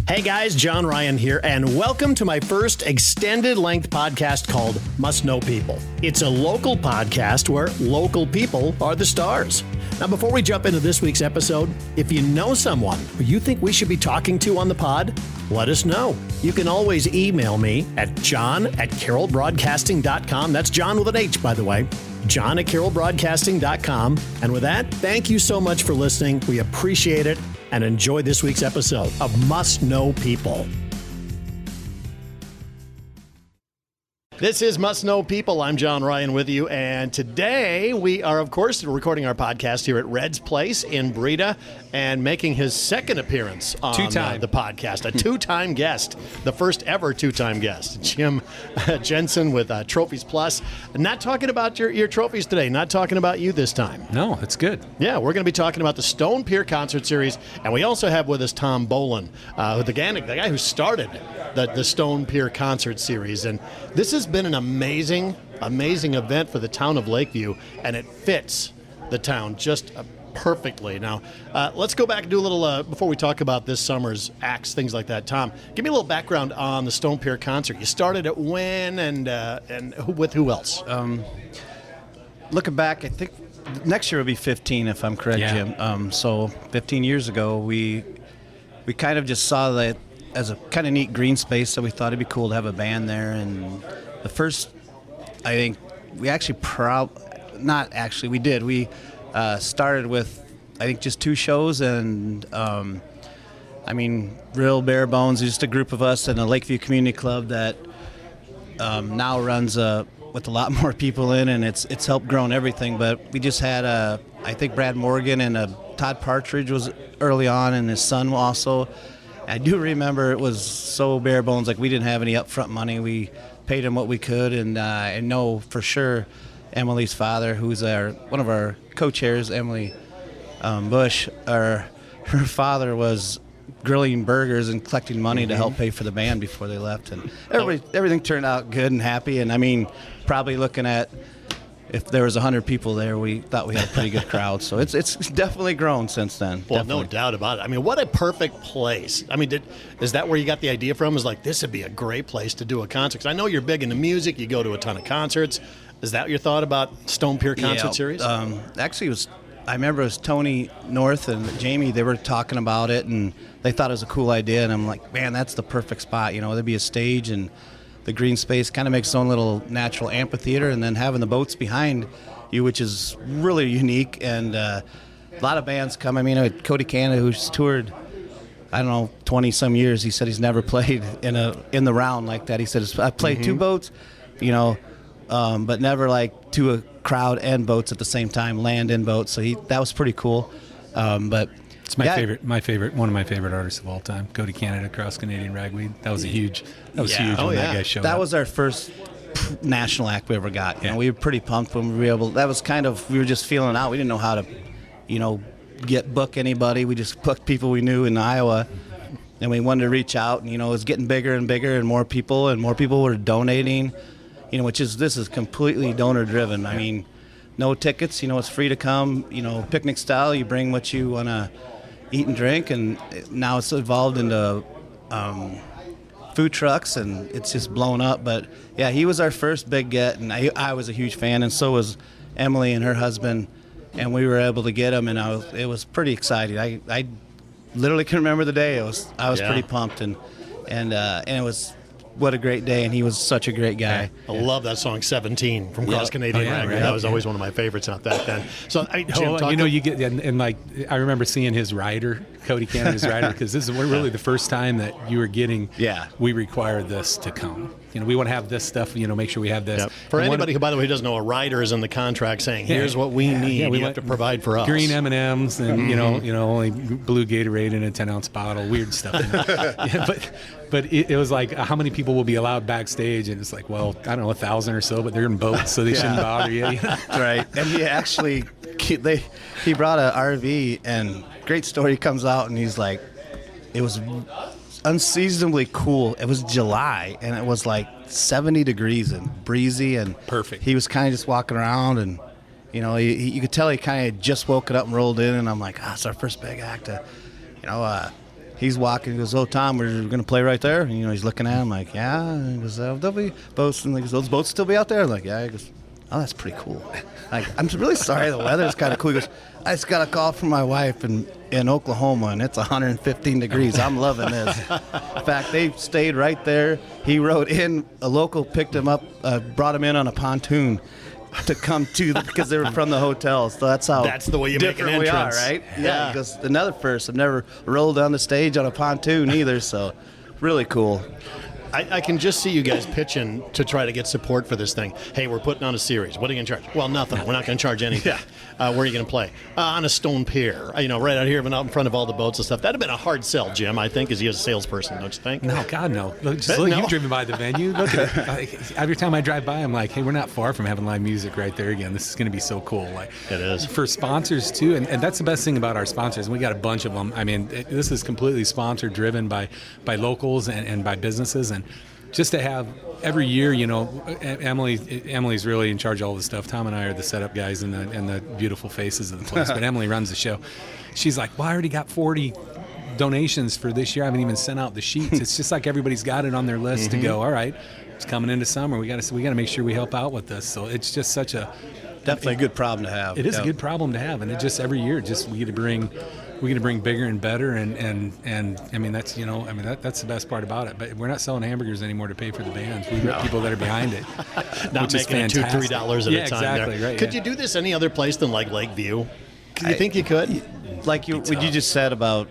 Hey guys, John Ryan here, and welcome to my first extended-length podcast called Must Know People. It's a local podcast where local people are the stars. Now, before we jump into this week's episode, if you know someone who you think we should be talking to on the pod, let us know. You can always email me at john@carrollbroadcasting.com. That's John with an H, by the way. john@carrollbroadcasting.com. And with that, thank you so much for listening. We appreciate it, and enjoy this week's episode of Must Know People. This is Must Know People. I'm John Ryan with you, and today we are, of course, recording our podcast here at Red's Place in Breda and making his second appearance on the podcast. A two-time guest, the first ever two-time guest, Jim Jensen with Trophies Plus. Not talking about your trophies today, not talking about you this time. No, it's good. Yeah, we're going to be talking about the Stone Pier concert series, and we also have with us Tom Bolan, the guy who started the Stone Pier concert series. And this has been an amazing event for the town of Lakeview, and it fits the town just perfectly. Now, let's go back and do a little, before we talk about this summer's acts, things like that. Tom, give me a little background on the Stone Pier concert. You started it when and with who else? Looking back, I think next year will be 15, if I'm correct, Jim. So 15 years ago, we kind of just saw that as a kind of neat green space, so we thought it'd be cool to have a band there. And the first, I think, we actually we started with, I think, just 2 shows, and real bare bones, just a group of us in a Lakeview Community Club that now runs with a lot more people in, and it's helped grown everything. But we just had I think Brad Morgan and Todd Partridge was early on, and his son also. I do remember it was so bare bones, like we didn't have any upfront money. We paid him what we could, and I know for sure Emily's father, who's one of our co-chairs, Emily Bush, her father was grilling burgers and collecting money to help pay for the band before they left, and everything turned out good and happy. And probably looking at, if there was 100 people there, we thought we had a pretty good crowd. So it's definitely grown since then. Well, definitely. No doubt about it. What a perfect place. Is that where you got the idea from? Is like, this would be a great place to do a concert? Because I know you're big into music. You go to a ton of concerts. Is that your thought about Stone Pier concert series? Actually, I remember it was Tony North and Jamie. They were talking about it, and they thought it was a cool idea. And I'm like, man, that's the perfect spot. There'd be a stage, and the green space kind of makes its own little natural amphitheater, and then having the boats behind you, which is really unique. And a lot of bands come. Cody Canada, who's toured, 20 some years, he said he's never played in the round like that. He said, I played 2 boats, but never like to a crowd and boats at the same time, land and boats. So that was pretty cool. But it's one of my favorite artists of all time, Cody Canada, Cross Canadian Ragweed. That was huge when that guy showed up. That was our first national act we ever got. We were pretty pumped when we were able. That was we were just feeling out. We didn't know how to, book anybody. We just booked people we knew in Iowa, and we wanted to reach out. And it was getting bigger and bigger, and more people were donating. This is completely donor driven. No tickets. It's free to come. Picnic style. You bring what you want to eat and drink, and now it's evolved into food trucks, and it's just blown up. But yeah, he was our first big get, and I was a huge fan, and so was Emily and her husband, and we were able to get him, and it was pretty exciting. I literally can remember the day. I was pretty pumped, and it was. What a great day, and he was such a great guy. I love that song 17 from Cross Canadian Ragweed. That was always one of my favorites out back then. So you get, and like, I remember seeing his rider, Cody Canada's rider, because this is really the first time that you were getting, we require this to come. We want to have this stuff, make sure we have this. Yep. For anybody who, by the way, doesn't know, a rider is in the contract saying, here's what we need, we have to provide for us. Green M&Ms and, only blue Gatorade in a 10-ounce bottle, weird stuff. But it was like, how many people will be allowed backstage? And it's like, well, I don't know, 1,000 or so, but they're in boats, so they shouldn't bother you. Right. And he actually, he brought an RV, and great story comes out, and he's like, it was unseasonably cool. It was July, and it was like 70 degrees and breezy and perfect. He was kind of just walking around, and you could tell he kind of just woken up and rolled in, and I'm like, it's our first big act. he's walking. He goes, "Oh, Tom, we're going to play right there." And, he's looking at him like, "Yeah." And he goes, "There'll be boats." And he goes, "Those boats still be out there?" I'm like, "Yeah." He goes, "Oh, that's pretty cool." Like, I'm really sorry. The weather's kind of cool. He goes, "I just got a call from my wife in Oklahoma, and it's 115 degrees. I'm loving this." In fact, they stayed right there. He rode in. A local picked him up, brought him in on a pontoon to come to because they were from the hotel. So that's the way you make an entrance, we are, right? Yeah. Because another first. I've never rolled down the stage on a pontoon either. So really cool. I can just see you guys pitching to try to get support for this thing. Hey, we're putting on a series. What are you going to charge? Well, nothing. We're not going to charge anything. Where are you going to play? On a stone pier. Right out here, out in front of all the boats and stuff. That'd have been a hard sell, Jim, I think, as you as a salesperson, don't you think? No, God, no. Look, you've driven by the venue. Look at it. Every time I drive by, I'm like, hey, we're not far from having live music right there again. This is going to be so cool. Like, it is. For sponsors, too, and that's the best thing about our sponsors. We got a bunch of them. I mean, this is completely sponsor driven by locals and by businesses. And just to have every year, Emily's really in charge of all the stuff. Tom and I are the setup guys and the beautiful faces of the place. But Emily runs the show. She's like, well, I already got 40 donations for this year. I haven't even sent out the sheets. It's just like everybody's got it on their list to go, all right, it's coming into summer. We got to make sure we help out with this. So it's just such a definitely a good problem to have. It is a good problem to have, and it just every year we get to bring bigger and better, and I mean that's that's the best part about it. But we're not selling hamburgers anymore to pay for the bands. We've got people that are behind it, not making it $2-3 at a time. Exactly, there. Right. Could you do this any other place than like Lakeview? Do you think you could? Like what you just said about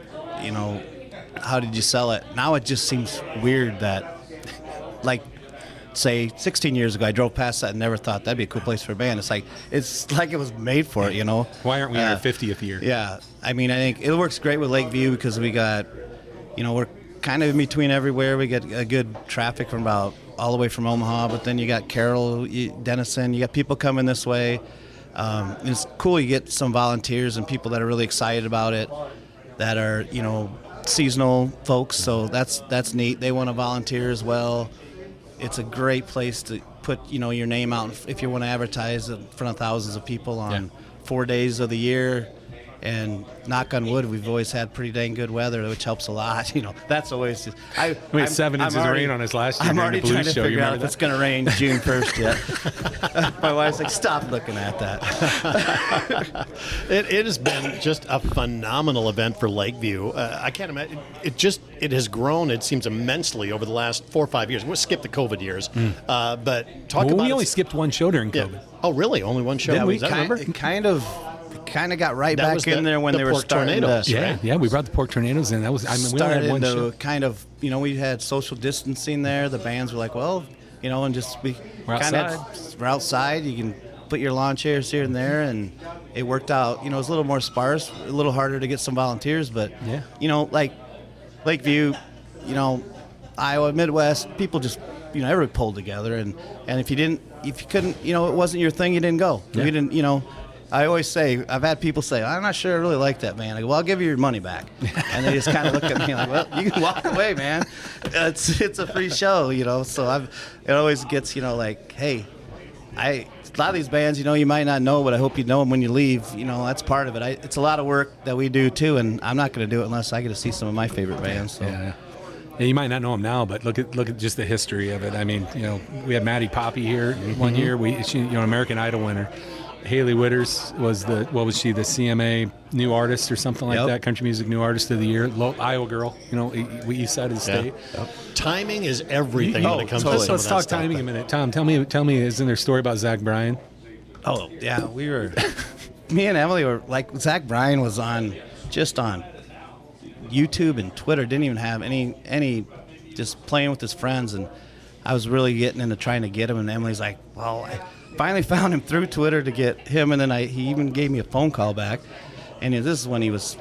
how did you sell it? Now it just seems weird that like. Say 16 years ago, I drove past that and never thought that'd be a cool place for a band. It's like it was made for it, Why aren't we in our 50th year? Yeah, I mean, I think it works great with Lakeview because we got, we're kind of in between everywhere. We get a good traffic from about all the way from Omaha, but then you got Carroll, Denison. You got people coming this way. It's cool. You get some volunteers and people that are really excited about it, that are seasonal folks. So that's neat. They want to volunteer as well. It's a great place to put, your name out if you want to advertise in front of thousands of people on 4 days of the year. And knock on wood, we've always had pretty dang good weather, which helps a lot. That's always just. We had 7 inches of rain on us last year. I'm already during the trying blues to show. figure out if it's going to rain June 1st yet. My wife's like, stop looking at that. It has been just a phenomenal event for Lakeview. I can't imagine. It has grown, it seems, immensely over the last 4 or 5 years. We'll skip the COVID years. But we only skipped one show during COVID. Oh, really? Only one show? Yeah, we remember? kind of got right back in there when they were starting tornadoes. Yeah, we brought the pork tornadoes in. That was we only had one show. Kind of, we had social distancing there. The bands were like, well, and just we're outside. You can put your lawn chairs here and there, and it worked out. It was a little more sparse, a little harder to get some volunteers, but like Lakeview, Iowa, Midwest, people just everybody pulled together, and if you couldn't, it wasn't your thing, you didn't go. Yeah. You didn't, I always say, I've had people say, I'm not sure I really like that band. I go, well, I'll give you your money back. And they just kind of look at me like, well, you can walk away, man. It's a free show, So it always gets, like, hey, a lot of these bands, you might not know, but I hope you know them when you leave. That's part of it. It's a lot of work that we do, too, and I'm not going to do it unless I get to see some of my favorite bands. So. Yeah, you might not know them now, but look at just the history of it. I mean, we had Maddie Poppy here one year. She American Idol winner. Haley Witters was the CMA New Artist or something like that, Country Music New Artist of the Year. Iowa girl, east side of the state. Yep. Timing is everything when it comes to some Let's talk timing a minute. Tom, tell me, isn't there a story about Zach Bryan? Oh yeah, we were. Me and Emily were like, Zach Bryan was on YouTube and Twitter. Didn't even have any, just playing with his friends, and I was really getting into trying to get him. And Emily's like, well, I finally found him through Twitter to get him, and then he even gave me a phone call back. And this is when he was,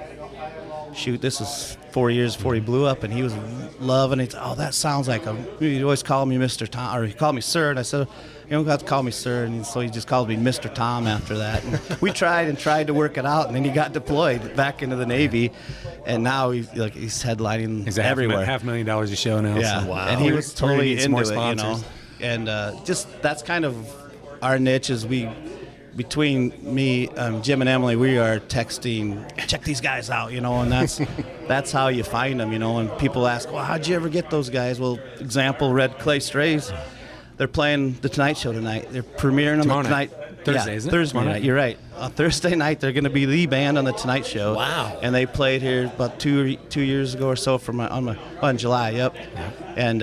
this is 4 years before he blew up, and he was loving it. Oh, that sounds like he'd always call me Mr. Tom, or he called me Sir, and I said, you don't have to call me Sir, and so he just called me Mr. Tom after that. And we tried to work it out, and then he got deployed back into the Navy, and now he's headlining everywhere. $500,000 a show now. Yeah, so. Wow. And he was totally into more it, sponsors. And just that's kind of our niche is we between me, Jim and Emily, we are texting, check these guys out, and that's how you find them, and people ask, well, how'd you ever get those guys? Well, example, Red Clay Strays, they're playing the Tonight Show tonight. They're premiering them tonight. Thursday, isn't it? Thursday night, you're right. Thursday night, they're going to be the band on the Tonight Show. Wow. And they played here about two years ago or so in July, yep. And,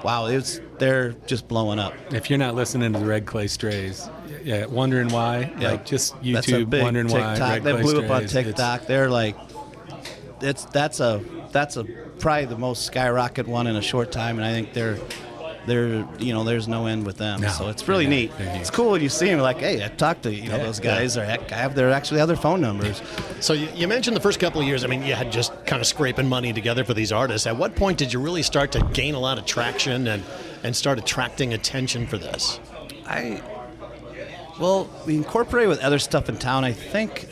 wow, they're just blowing up. If you're not listening to the Red Clay Strays, wondering why, just YouTube, that's a big wondering TikTok. why. Red They Clay blew up on Strays, TikTok. They're like, that's probably the most skyrocket one in a short time, and I think they're there's no end with them. No, so it's really neat. It's cool when you see them, like, hey, I talked to those guys, or heck, I have their other phone numbers. So you mentioned the first couple of years, I mean, you had just kind of scraping money together for these artists. At what point did you really start to gain a lot of traction and start attracting attention for this? We incorporated with other stuff in town. I think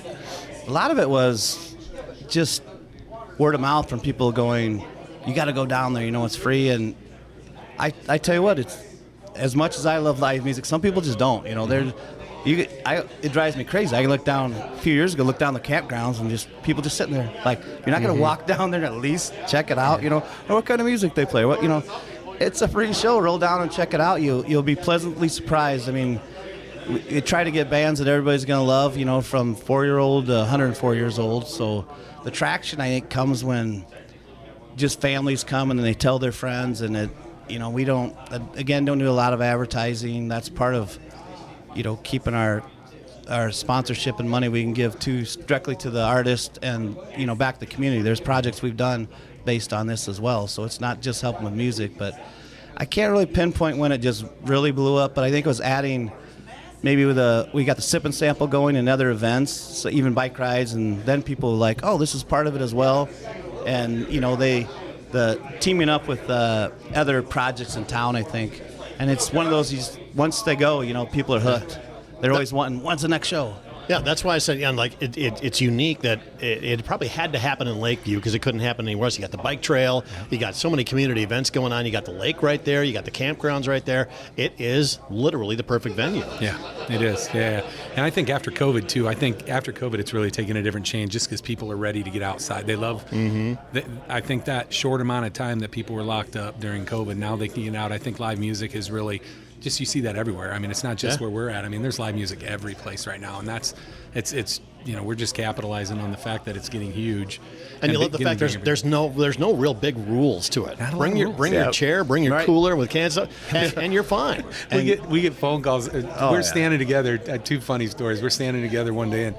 a lot of it was just word of mouth from people going, you got to go down there, it's free. And I tell you what, it's as much as I love live music, some people just don't. It drives me crazy. I look down a few years ago, the campgrounds, and just people just sitting there. Like, you're not going to walk down there and at least check it out. Or what kind of music they play. It's a free show. Roll down and check it out. You'll be pleasantly surprised. I mean, we try to get bands that everybody's going to love. From 4-year-old to 104 years old. So the traction, I think, comes when just families come and they tell their friends, and we don't do a lot of advertising. That's part of, keeping our sponsorship and money we can give directly to the artist and, back to the community. There's projects we've done based on this as well. So it's not just helping with music, but I can't really pinpoint when it just really blew up, but I think it was adding maybe we got the sip and sample going in other events, so even bike rides, and then people were like, oh, this is part of it as well. And, the teaming up with other projects in town, I think. And it's one of those, once they go, people are hooked. They're always wanting, when's the next show? Yeah, that's why I said, it's unique that it probably had to happen in Lakeview because it couldn't happen anywhere else. You got the bike trail, you got so many community events going on, you got the lake right there, you got the campgrounds right there. It is literally the perfect venue. Yeah, it is. Yeah. And I think after COVID, too, it's really taken a different change just because people are ready to get outside. They love, I think that short amount of time that people were locked up during COVID, now they can get out. I think live music is really, just you see that everywhere. I mean, it's not just where we're at. I mean, there's live music every place right now, and it's we're just capitalizing on the fact that it's getting huge. And you love the fact there's no real big rules to it. Bring your chair, bring your cooler with cans, and you're fine. We get phone calls. We're standing together. Two funny stories. We're standing together one day, and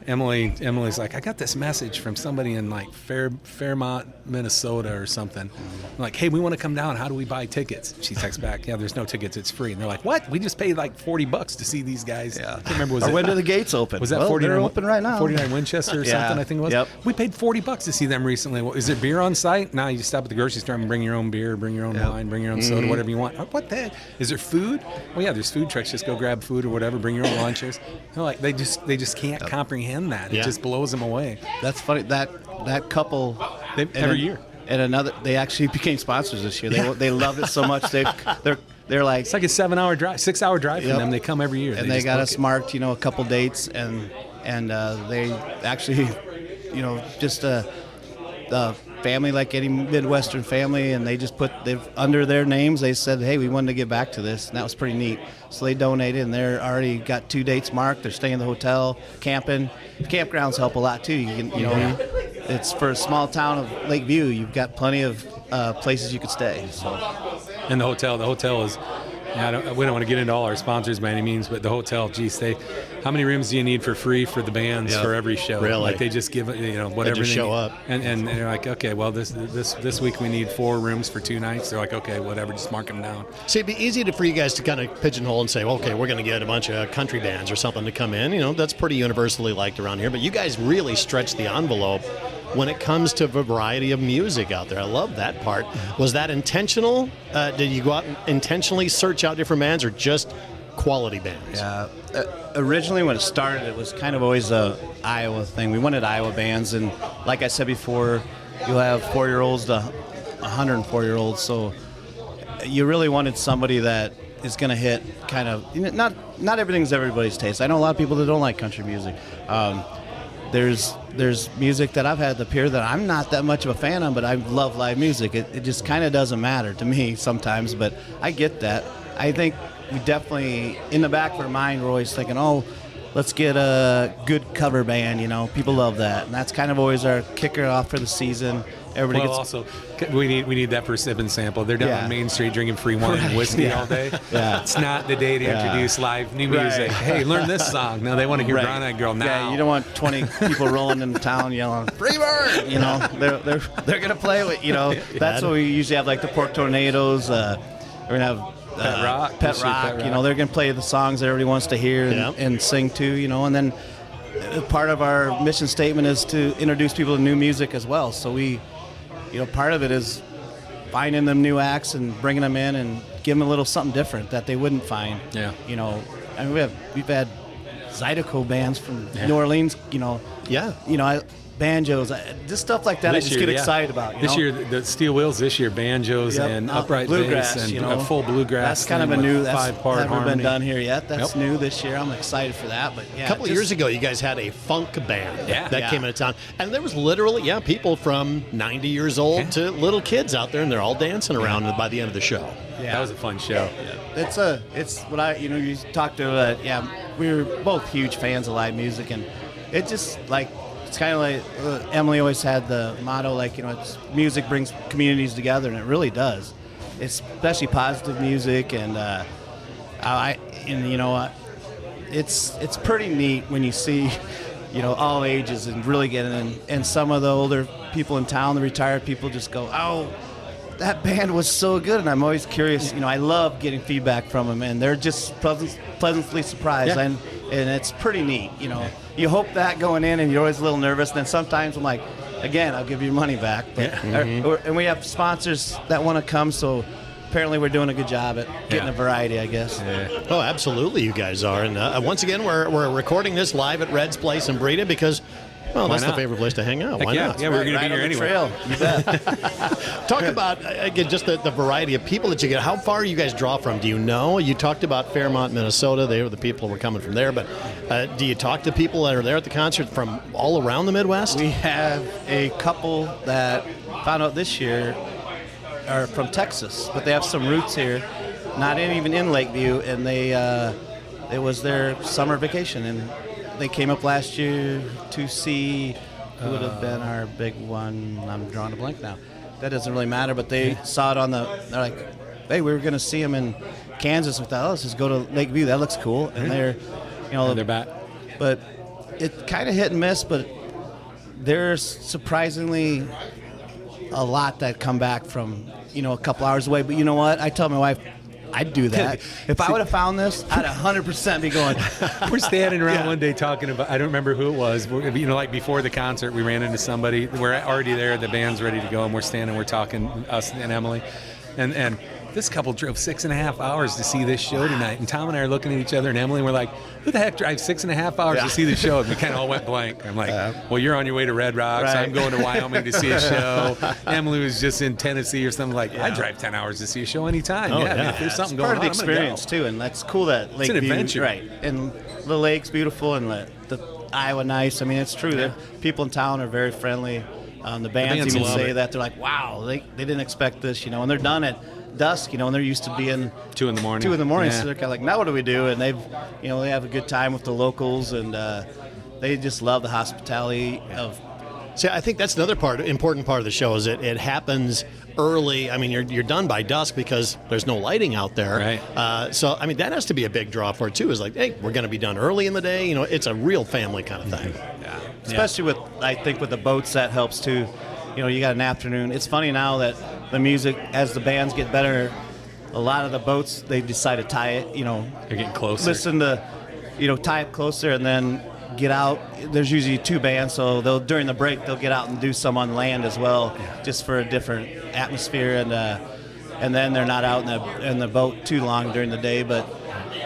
Emily's like, I got this message from somebody in like Fairmont, Minnesota or something. I'm like, hey, we want to come down. How do we buy tickets? She texts back, yeah, there's no tickets. It's free. And they're like, what? We just paid like $40 to see these guys. Yeah. I can't remember. When do the gates open? Was that well, 49? They're open right now. 49 Winchester or something, I think it was. Yep. We paid $40 to see them recently. Well, is there beer on site? No, you just stop at the grocery store and bring your own beer, bring your own wine, bring your own soda, whatever you want. What the heck? Is there food? Well, yeah, there's food trucks. Just go grab food or whatever. Bring your own lunches. They're like, they just can't comprehend that. It just blows them away. That's funny. That couple every year. And they actually became sponsors this year. They loved it so much. They're like, it's like a 6-hour drive from them. They come every year. And they got us marked, a couple dates, and they actually, just a family like any Midwestern family, and they've under their names. They said, hey, we wanted to get back to this, and that was pretty neat. So they donated, and they're already got 2 dates marked. They're staying in the hotel, camping. Campgrounds help a lot too. You can, it's for a small town of Lakeview. You've got plenty of places you could stay. So. And the hotel is. Yeah, we don't want to get into all our sponsors by any means, but the hotel, geez, how many rooms do you need for free for the bands for every show? Really? Like they just give whatever they just show up, and they're like, okay, well this week we need 4 rooms for 2 nights. They're like, okay, whatever, just mark them down. See, it'd be easy for you guys to kind of pigeonhole and say, well, okay, we're going to get a bunch of country bands or something to come in. That's pretty universally liked around here, but you guys really stretch the envelope when it comes to a variety of music out there. I love that part. Was that intentional? Did you go out and intentionally search out different bands or just quality bands? Yeah. Originally when it started, it was kind of always a Iowa thing. We wanted Iowa bands, and like I said before, you'll have 4-year-olds to 104-year-olds, so you really wanted somebody that is going to hit kind of, not everything's everybody's taste. I know a lot of people that don't like country music. There's music that I've had at the Pier that I'm not that much of a fan of, but I love live music. It just kind of doesn't matter to me sometimes, but I get that. I think we definitely, in the back of our mind, we're always thinking, oh, let's get a good cover band, People love that. And that's kind of always our kicker off for the season. Everybody gets... also, we need that for sip and sample. They're down on Main Street drinking free wine and whiskey all day. Yeah. It's not the day to introduce live new music. Hey, learn this song. No, they want to hear Brown Eyed Girl now. Yeah, you don't want 20 people rolling in town yelling, "Free bird!" They're going to play with, That's what we usually have, like the Pork Tornadoes. We're going to have... Pet Rock. They're going to play the songs that everybody wants to hear and sing to, and then part of our mission statement is to introduce people to new music as well. So we, part of it is finding them new acts and bringing them in and give them a little something different that they wouldn't find. Yeah. I mean, we've had Zydeco bands from New Orleans, banjos, just stuff like that. I just get excited about. This year, the Steel Wheels. This year, banjos and upright bluegrass, bass and a full bluegrass. That's kind of a new. That's 5-part never harmony. been done here yet. That's new this year. I'm excited for that. But a couple of years ago, you guys had a funk band that came into town, and there was literally people from 90 years old to little kids out there, and they're all dancing around by the end of the show. Yeah, that was a fun show. Yeah. It's what you talked to. We were both huge fans of live music, and it just it's kind of like Emily always had the motto, it's music brings communities together, and it really does. Especially positive music, and it's pretty neat when you see, all ages and really getting in. And some of the older people in town, the retired people, just go, "Oh, that band was so good." And I'm always curious. I love getting feedback from them, and they're just pleasantly surprised, and it's pretty neat. You hope that going in, and you're always a little nervous. And then sometimes I'm like, again, I'll give you your money back. But, and we have sponsors that want to come, so apparently we're doing a good job at getting a variety, I guess. Yeah. Oh, absolutely, you guys are. And once again, we're recording this live at Red's Place in Breda because, well, that's the favorite place to hang out. Why not? Yeah, we're going to be here anyway. Trail. You bet. Talk about, again, just the variety of people that you get. How far you guys draw from? Do you know? You talked about Fairmont, Minnesota. They were the people who were coming from there. But do you talk to people that are there at the concert from all around the Midwest? We have a couple that found out this year are from Texas, but they have some roots here, not even in Lakeview, and it was their summer vacation, and they came up last year to see who would have been our big one. I'm drawing a blank now. That doesn't really matter, but they saw it they're like, "Hey, we were going to see them in Kansas." We thought, let's just go to Lakeview. That looks cool. And they're back. But it kind of hit and miss, but there's surprisingly a lot that come back from, a couple hours away. But you know what? I tell my wife, I'd do that. If I would have found this, I'd 100% be going. We're standing around one day talking about, I don't remember who it was, like before the concert, we ran into somebody. We're already there, the band's ready to go, and we're talking, us and Emily. And this couple drove 6.5 hours to see this show tonight. And Tom and I are looking at each other, and Emily, and we're like, who the heck drives 6.5 hours to see the show? And we kind of all went blank. I'm like, well, you're on your way to Red Rocks. Right. I'm going to Wyoming to see a show. Emily was just in Tennessee or something. Like, I drive 10 hours to see a show anytime. If there's something going on, part of the experience, too. And that's cool that Lakeview. It's an adventure. Right. And the lake's beautiful, and the Iowa nice. I mean, it's true. The people in town are very friendly. The bands even say that. They're like, wow, they didn't expect this, and they're done at dusk, and they're used to being 2 in the morning. So they're kind of like, now what do we do? And they have a good time with the locals, and they just love the hospitality of. See, I think that's another important part of the show is it happens early. I mean, you're done by dusk because there's no lighting out there. Right. So, I mean, that has to be a big draw for it, too, is like, hey, we're going to be done early in the day. It's a real family kind of thing. Yeah. Especially I think with the boats, that helps, too. You got an afternoon. It's funny now that the music, as the bands get better, a lot of the boats, they decide to tie it, They're getting closer. Listen to, tie it closer and then get out. There's usually 2 bands, so during the break, they'll get out and do some on land as well, just for a different atmosphere. And then they're not out in the boat too long during the day. But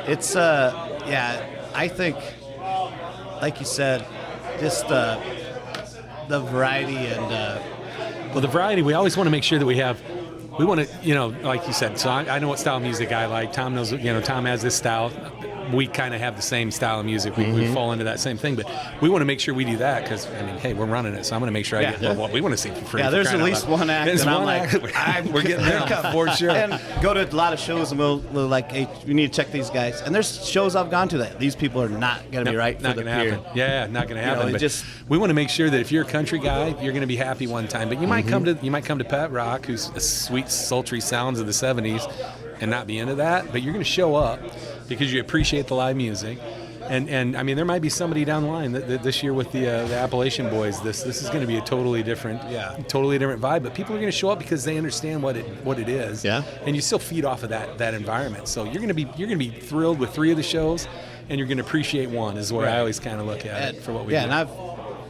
it's, I think, like you said, just the variety and... Well, the variety, we always want to make sure that we have we want to, like you said, so I know what style of music I like. Tom knows, Tom has this style. We kind of have the same style of music. We fall into that same thing, but we want to make sure we do that because, hey, we're running it, so I'm going to make sure I get what we want to see for free. Yeah, there's at least one act, and I'm like, we're getting there for sure. And go to a lot of shows, and we'll like, hey, we need to check these guys. And there's shows I've gone to that these people are not going to be right for the Pier. Happen. Yeah, not going to happen. But we want to make sure that if you're a country guy, you're going to be happy one time. But you might come to Pet Rock, who's a sweet, sultry sounds of the '70s, and not be into that. But you're going to show up because you appreciate the live music. And I mean, there might be somebody down the line that this year with the Appalachian Boys. This is going to be a totally different vibe. But people are going to show up because they understand what it is. Yeah. And you still feed off of that environment. So you're going to be thrilled with 3 of the shows, and you're going to appreciate one. Is where I always kind of look at it for what we do. Yeah, and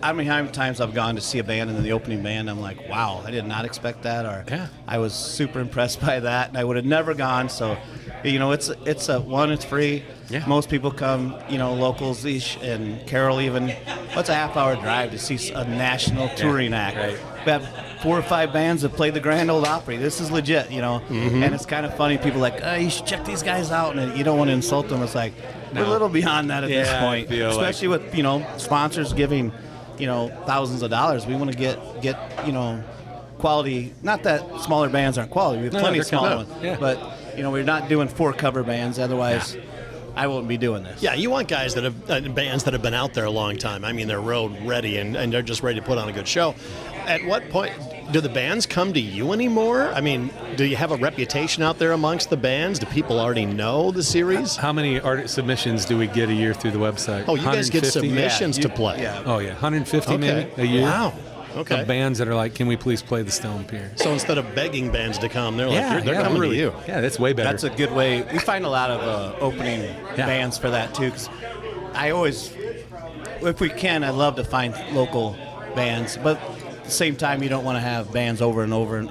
how many times I've gone to see a band and then the opening band, I'm like, wow, I did not expect that, or I was super impressed by that, and I would have never gone. So, it's free. Yeah. Most people come, locals-ish, and Carol even. What's a half-hour drive to see a national touring act? Right. We have 4 or 5 bands that played the Grand Ole Opry. This is legit, And it's kind of funny. People are like, oh, you should check these guys out, and you don't want to insult them. It's like we're a little beyond that at this point, especially with sponsors giving. Thousands of dollars. We want to get quality. Not that smaller bands aren't quality. We have plenty of smaller ones. Yeah. But we're not doing 4 cover bands. Otherwise, I wouldn't be doing this. Yeah, you want guys that have bands that have been out there a long time. I mean, they're road ready and they're just ready to put on a good show. At what point do the bands come to you anymore? I mean, do you have a reputation out there amongst the bands? Do people already know the series? How many artist submissions do we get a year through the website? Oh, you guys get submissions to play. Yeah. Oh, yeah. 150 maybe a year. Wow. Okay. Of bands that are like, can we please play the Stone Pier? So instead of begging bands to come, they're like, they're coming to you. Yeah, that's way better. That's a good way. We find a lot of opening bands for that too. Because I always, if we can, I love to find local bands, but at the same time, you don't want to have bands over and over, and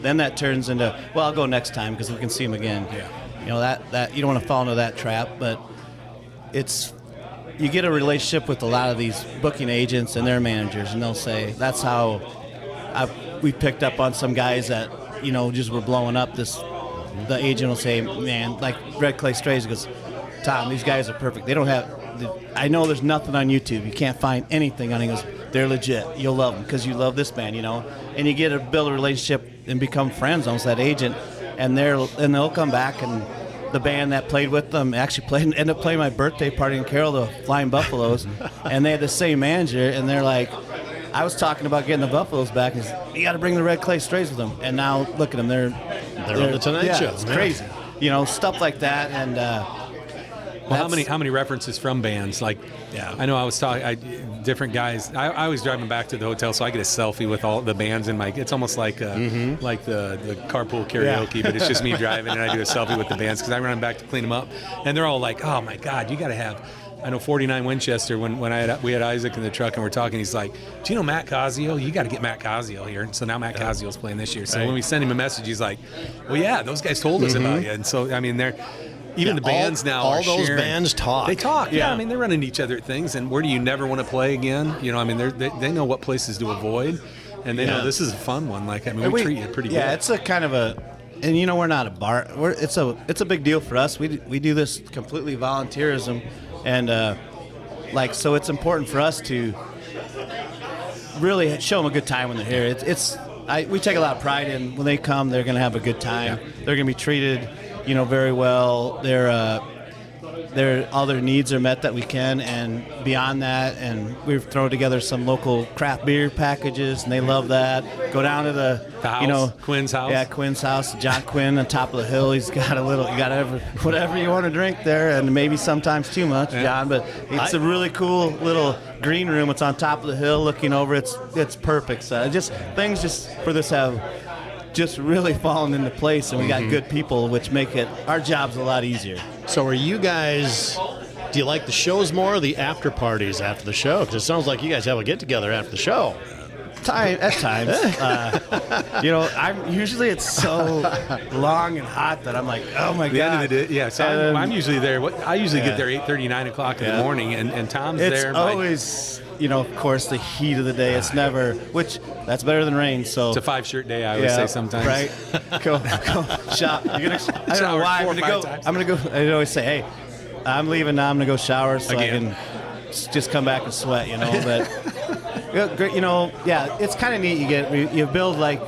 then that turns into, well, I'll go next time because we can see them again. Yeah. That you don't want to fall into that trap, but you get a relationship with a lot of these booking agents and their managers, and they'll say, that's how we picked up on some guys that, just were blowing up. The agent will say, man, like Red Clay Strays goes, Tom, these guys are perfect. They don't I know there's nothing on YouTube. You can't find anything on it. He goes, they're legit. You'll love them because you love this band, And you get to build a relationship and become friends almost with that agent, and they'll come back, and the band that played with them actually ended up playing my birthday party in Carroll, the Flying Buffaloes, and they had the same manager, and they're like, I was talking about getting the Buffaloes back, and you got to bring the Red Clay Strays with them, and now look at them, they're on the Tonight Show. It's crazy, stuff like that, and. Well, how many references from bands? Like, I know I was talking, different guys. I was driving back to the hotel, so I get a selfie with all the bands in my. It's almost like the carpool karaoke, but it's just me driving, and I do a selfie with the bands because I run back to clean them up, and they're all like, "Oh my God, you got to have." I know 49 Winchester. When we had Isaac in the truck and we're talking, he's like, "Do you know Matt Cosio? You got to get Matt Cosio here." And so now Matt Cosio's playing this year. So when we send him a message, he's like, "Well, yeah, those guys told us about you." And so I mean, they're. Even the bands now all are those sharing. bands talk. They talk. Yeah, I mean, they're running each other at things. And where do you never want to play again? I mean, they know what places to avoid, and they know this is a fun one. Like, I mean, we treat you pretty good. Yeah, it's a kind of a, and we're not a bar. It's a big deal for us. We do this completely volunteerism, and so it's important for us to really show them a good time when they're here. We take a lot of pride in when they come. They're going to have a good time. Yeah. They're going to be treated. Very well. All their needs are met that we can, and beyond that, and we've thrown together some local craft beer packages, and they love that. Go down to the house, Quinn's house. Yeah, Quinn's house. John Quinn on top of the hill. He's got whatever you want to drink there, and maybe sometimes too much, John. But it's a really cool little green room. It's on top of the hill, looking over. It's perfect. So things for this have. Just really falling into place, and we got good people, which make our jobs a lot easier. So are you guys, do you like the shows more or the after parties after the show? Because it sounds like you guys have a get-together after the show. At times. It's so long and hot that I'm like, oh my God. The end of the day, so I'm usually there. I usually get there 8:30, 9 o'clock in the morning, and Tom's there. It's always of course, the heat of the day. It's never, which that's better than rain. So It's a 5-shirt day, I would say sometimes. Right? Go shop. You're gonna. I don't know Shower why. 4 or 5 times. I'm gonna go. I always say, hey, I'm leaving now. I'm gonna go shower so Again. I can just come back and sweat. But yeah, great. It's kind of neat. You build like,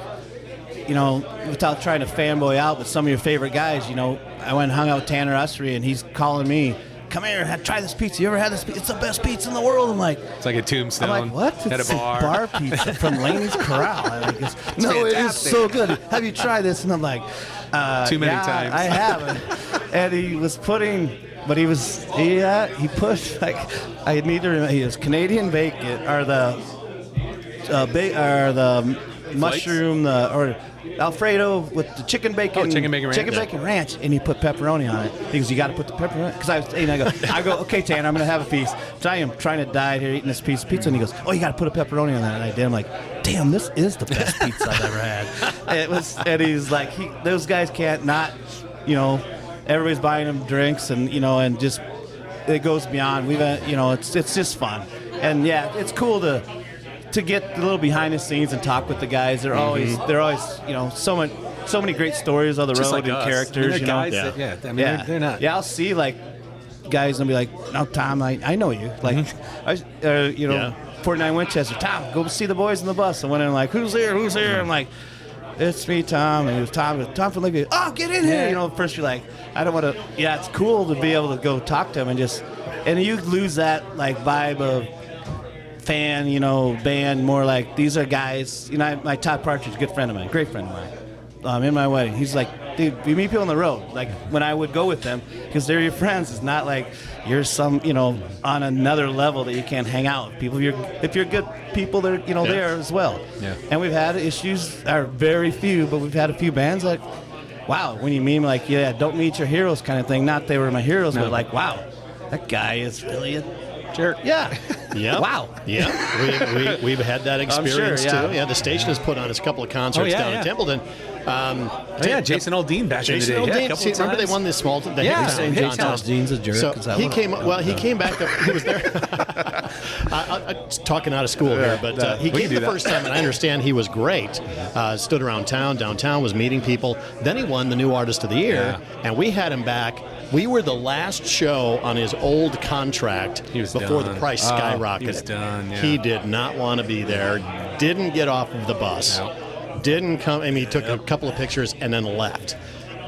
without trying to fanboy out, but some of your favorite guys. I went and hung out with Tanner Ussery, and he's calling me. Come here, try this pizza. You ever had this pizza? It's the best pizza in the world. I'm like, It's like a tombstone. I'm like, what? At It's a bar. bar pizza from Laney's Corral. And he goes, no, it is fantastic. so good. Have you tried this? And I'm like, Too many yeah, times. I haven't. And he was putting, but he put like, I need to remember, he was Canadian bacon or the mushroom, or Alfredo with the chicken bacon. Oh, chicken bacon ranch. Chicken bacon ranch, and he put pepperoni on it. He goes, you got to put the pepperoni. Because I go, okay, Tanner, I'm gonna have a piece. So I am trying to diet here, eating this piece of pizza, and he goes, oh, you got to put a pepperoni on that. And I did. I'm like, damn, this is the best pizza I've ever had. And he's like, those guys can't not, everybody's buying them drinks, and and just it goes beyond. It's just fun, and yeah, it's cool to get a little behind the scenes and talk with the guys. They're always so many great stories on the Just road like and us. characters. They're guys that, they're not. Yeah, I'll see like guys and be like, no, Tom, I know you. Like, 49 Winchester, Tom, go see the boys in the bus. I went in like, who's here? I'm like, it's me, Tom. And it was Tom from Lakeview. Oh, get in here. First you're like, I don't want to. Yeah, it's cool to be able to go talk to them and you lose that like vibe of fan, band, more like these are guys. My Todd Partridge, a good friend of mine, great friend of mine. In my wedding, he's like, dude, we meet people on the road. Like when I would go with them, because they're your friends. It's not like you're some, on another level that you can't hang out with people. If you're good people, they're, there as well. Yeah. And we've had issues, are very few, but we've had a few bands that, wow, when you meet them, like, yeah, don't meet your heroes kind of thing. Not they were my heroes, but like, wow, that guy is really a jerk. Yeah. Yeah. Wow. Yeah. We've had that experience sure, yeah. too. Yeah. The station has put on a couple of concerts down in Templeton. Jason Aldean back Jason in the day. Aldean. Yeah, a couple of remember they times. won this small the Yeah, Hicks Town. Gene's a jerk. So he came. He came back up. He was there. Talking out of school here, but he came the first time, and I understand he was great. Stood around downtown, was meeting people. Then he won the New Artist of the Year, and we had him back. We were the last show on his old contract before the price skyrocketed. He was done. Yeah. He did not want to be there. Didn't get off of the bus. Didn't come. I mean, he took a couple of pictures and then left.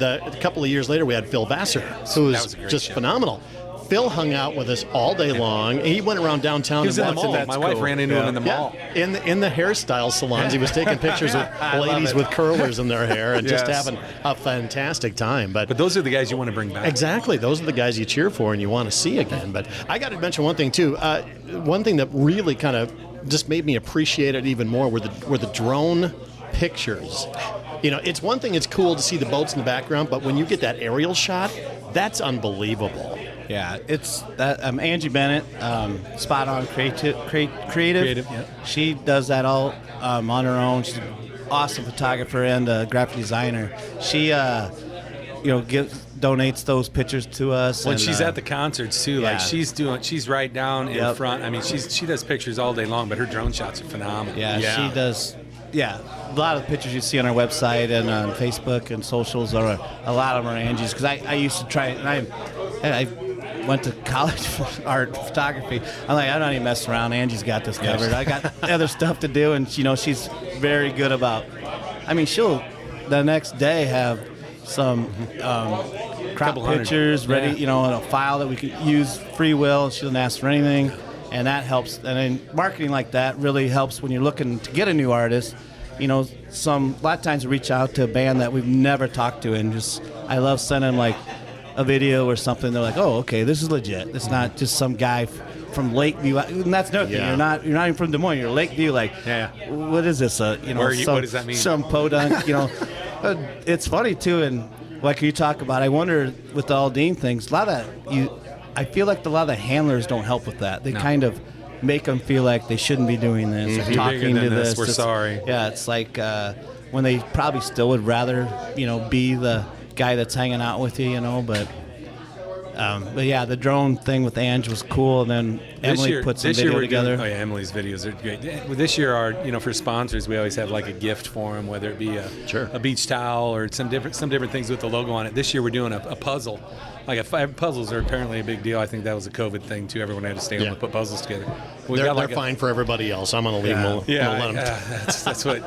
A couple of years later, we had Phil Vassar, who was just phenomenal. Phil hung out with us all day long. He went around downtown. He was in the mall. My wife ran into him in the mall. In the hairstyle salons, he was taking pictures of ladies with curlers in their hair and just having a fantastic time. But those are the guys you want to bring back. Exactly. Those are the guys you cheer for and you want to see again. But I got to mention one thing, too. One thing that really kind of just made me appreciate it even more were the drone pictures. It's one thing, it's cool to see the boats in the background, but when you get that aerial shot, that's unbelievable. Yeah, it's that Angie Bennett, Spot On Creative. Yeah. She does that all on her own. She's an awesome photographer and graphic designer. She, donates those pictures to us. When she's at the concerts too, like she's right down in front. I mean, she does pictures all day long, but her drone shots are phenomenal. Yeah, she does. Yeah, a lot of the pictures you see on our website and on Facebook and socials are a lot of them are Angie's, because I used to try, and I went to college for art photography. I'm like, I'm not even messing around. Angie's got this covered. I got other stuff to do, and she's very good about. I mean, she'll the next day have some crop pictures ready, in a file that we could use free will. She doesn't ask for anything. And that helps. And then marketing like that really helps when you're looking to get a new artist. A lot of times we reach out to a band that we've never talked to, and I love sending them like a video or something. They're like, oh, okay, this is legit. It's not just some guy from Lakeview. And that's another thing. You're not even from Des Moines. You're Lakeview. Like, what is this? What does that mean? Some podunk. It's funny too. And like you talk about, I wonder with the Aldean things, a lot of that I feel like a lot of the handlers don't help with that. They kind of make them feel like they shouldn't be doing this or talking to this. We're sorry. Yeah, it's like when they probably still would rather, be the guy that's hanging out with you, but But yeah, the drone thing with Ange was cool, and then Emily put some video together. Oh yeah, Emily's videos are great. Well, this year, for sponsors, we always have like a gift for them, whether it be a beach towel or some different things with the logo on it. This year, we're doing a puzzle. Puzzles are apparently a big deal. I think that was a COVID thing too. Everyone had to stay home and put puzzles together. They're fine for everybody else. I'm going to leave them alone. That's what.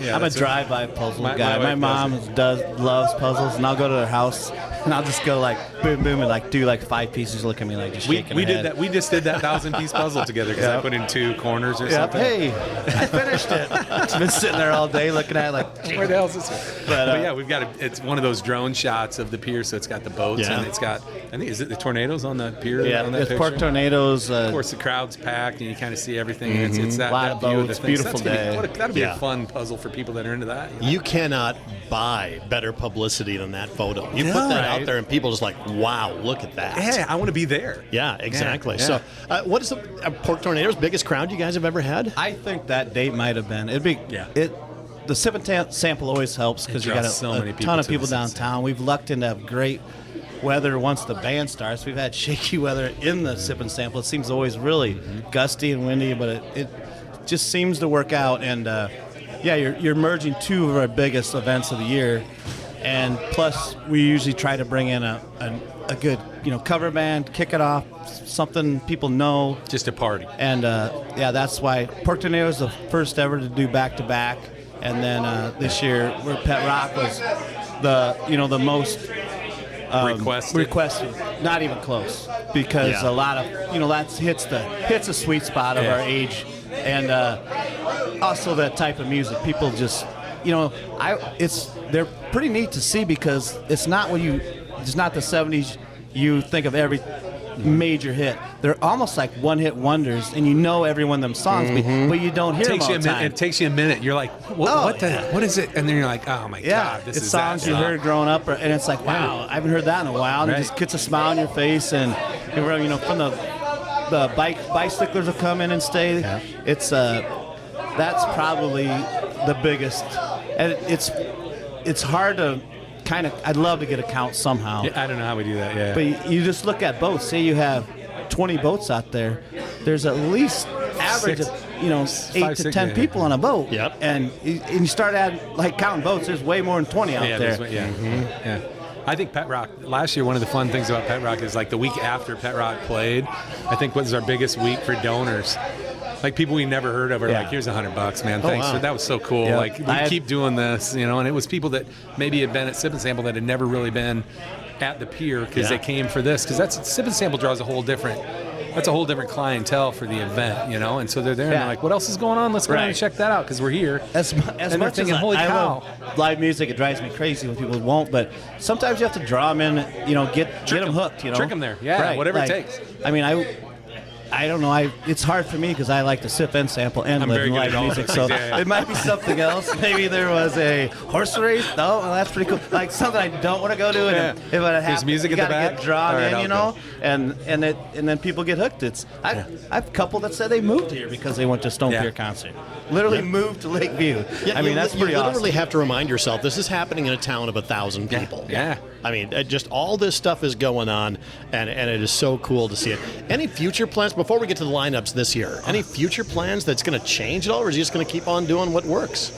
Yeah, I'm a drive-by puzzle guy. My mom loves puzzles, and I'll go to their house and I'll just go like boom, boom, and like do like 5 pieces. Look at me like just shaking. We did that. We just did that 1,000-piece puzzle together because I put in 2 corners or something. Hey, I finished it. It's been sitting there all day looking at it like, where the hell is this? But yeah, we've got it's one of those drone shots of the pier, so it's got the boats and it's got, I think, is it the tornadoes on the pier? Yeah, on that it's picture? Port Tornadoes. Of course, the crowd's packed and you kind of see everything. It's that, a lot of boats, beautiful day. That'd be a fun puzzle for people that are into that. You cannot buy better publicity than that photo. You put that out there and people just like, wow, look at that. Yeah, I want to be there. Yeah, exactly. Yeah. So, what is the Port Tornadoes' biggest crowd you guys have ever had? I think that date might have been. The sip and sample always helps because you got a ton of people downtown. We've lucked into have great weather once the band starts. We've had shaky weather in the sip and sample. It seems always really gusty and windy, but it just seems to work out. And you're merging 2 of our biggest events of the year. And plus, we usually try to bring in a good cover band, kick it off, something people know. Just a party. And that's why Port Tornado is the first ever to do back-to-back. And then this year, where Pet Rock was the most requested, not even close, because a lot of that hits a sweet spot of our age, and also that type of music. People just they're pretty neat to see because it's not the 70s. You think of every major hit. They're almost like one-hit wonders, and you know every one of them songs, but you don't hear them all the time. It takes you a minute. You're like, what is it? And then you're like, oh my God, this is songs you heard growing up, and it's like, wow, I haven't heard that in a while. And it just gets a smile on your face, and from the bicyclers will come in and stay. Yeah. It's that's probably the biggest, and it's hard to. I'd love to get a count somehow. Yeah, I don't know how we do that. Yeah. But you just look at boats. Say you have 20 boats out there. There's at least average of 8 to 10 people on a boat. Yep. And you start counting boats. There's way more than 20 out there. Yeah. I think Pet Rock, last year, one of the fun things about Pet Rock is like the week after Pet Rock played, I think was our biggest week for donors. Like people we never heard of are like, here's $100, man. Thanks. Wow. That was so cool. Yeah. Like we keep doing this, and it was people that maybe had been at Sip and Sample that had never really been at the pier because they came for this. Because Sip and Sample draws a whole different clientele for the event, and so they're there and they're like, what else is going on? Let's go and check that out because we're here. As much thinking, as holy cow. I love live music, it drives me crazy when people won't, but sometimes you have to draw them in, get them hooked, Trick them there. Yeah, whatever it takes. I mean, I don't know. It's hard for me because I like to sip and sample and live in live music. So it might be something else. Maybe there was a horse race. No, well, that's pretty cool. Like something I don't want to go to. And if it happens, there's music you at the gotta back. get drawn in, and then people get hooked. I have a couple that said they moved here because they went to Stone Pier concert. Literally moved to Lakeview. Yeah, I mean, that's pretty awesome. You literally have to remind yourself this is happening in a town of 1,000 people. Yeah. I mean, just all this stuff is going on, and it is so cool to see it. Any future plans, before we get to the lineups this year, any future plans that's going to change at all, or is he just going to keep on doing what works?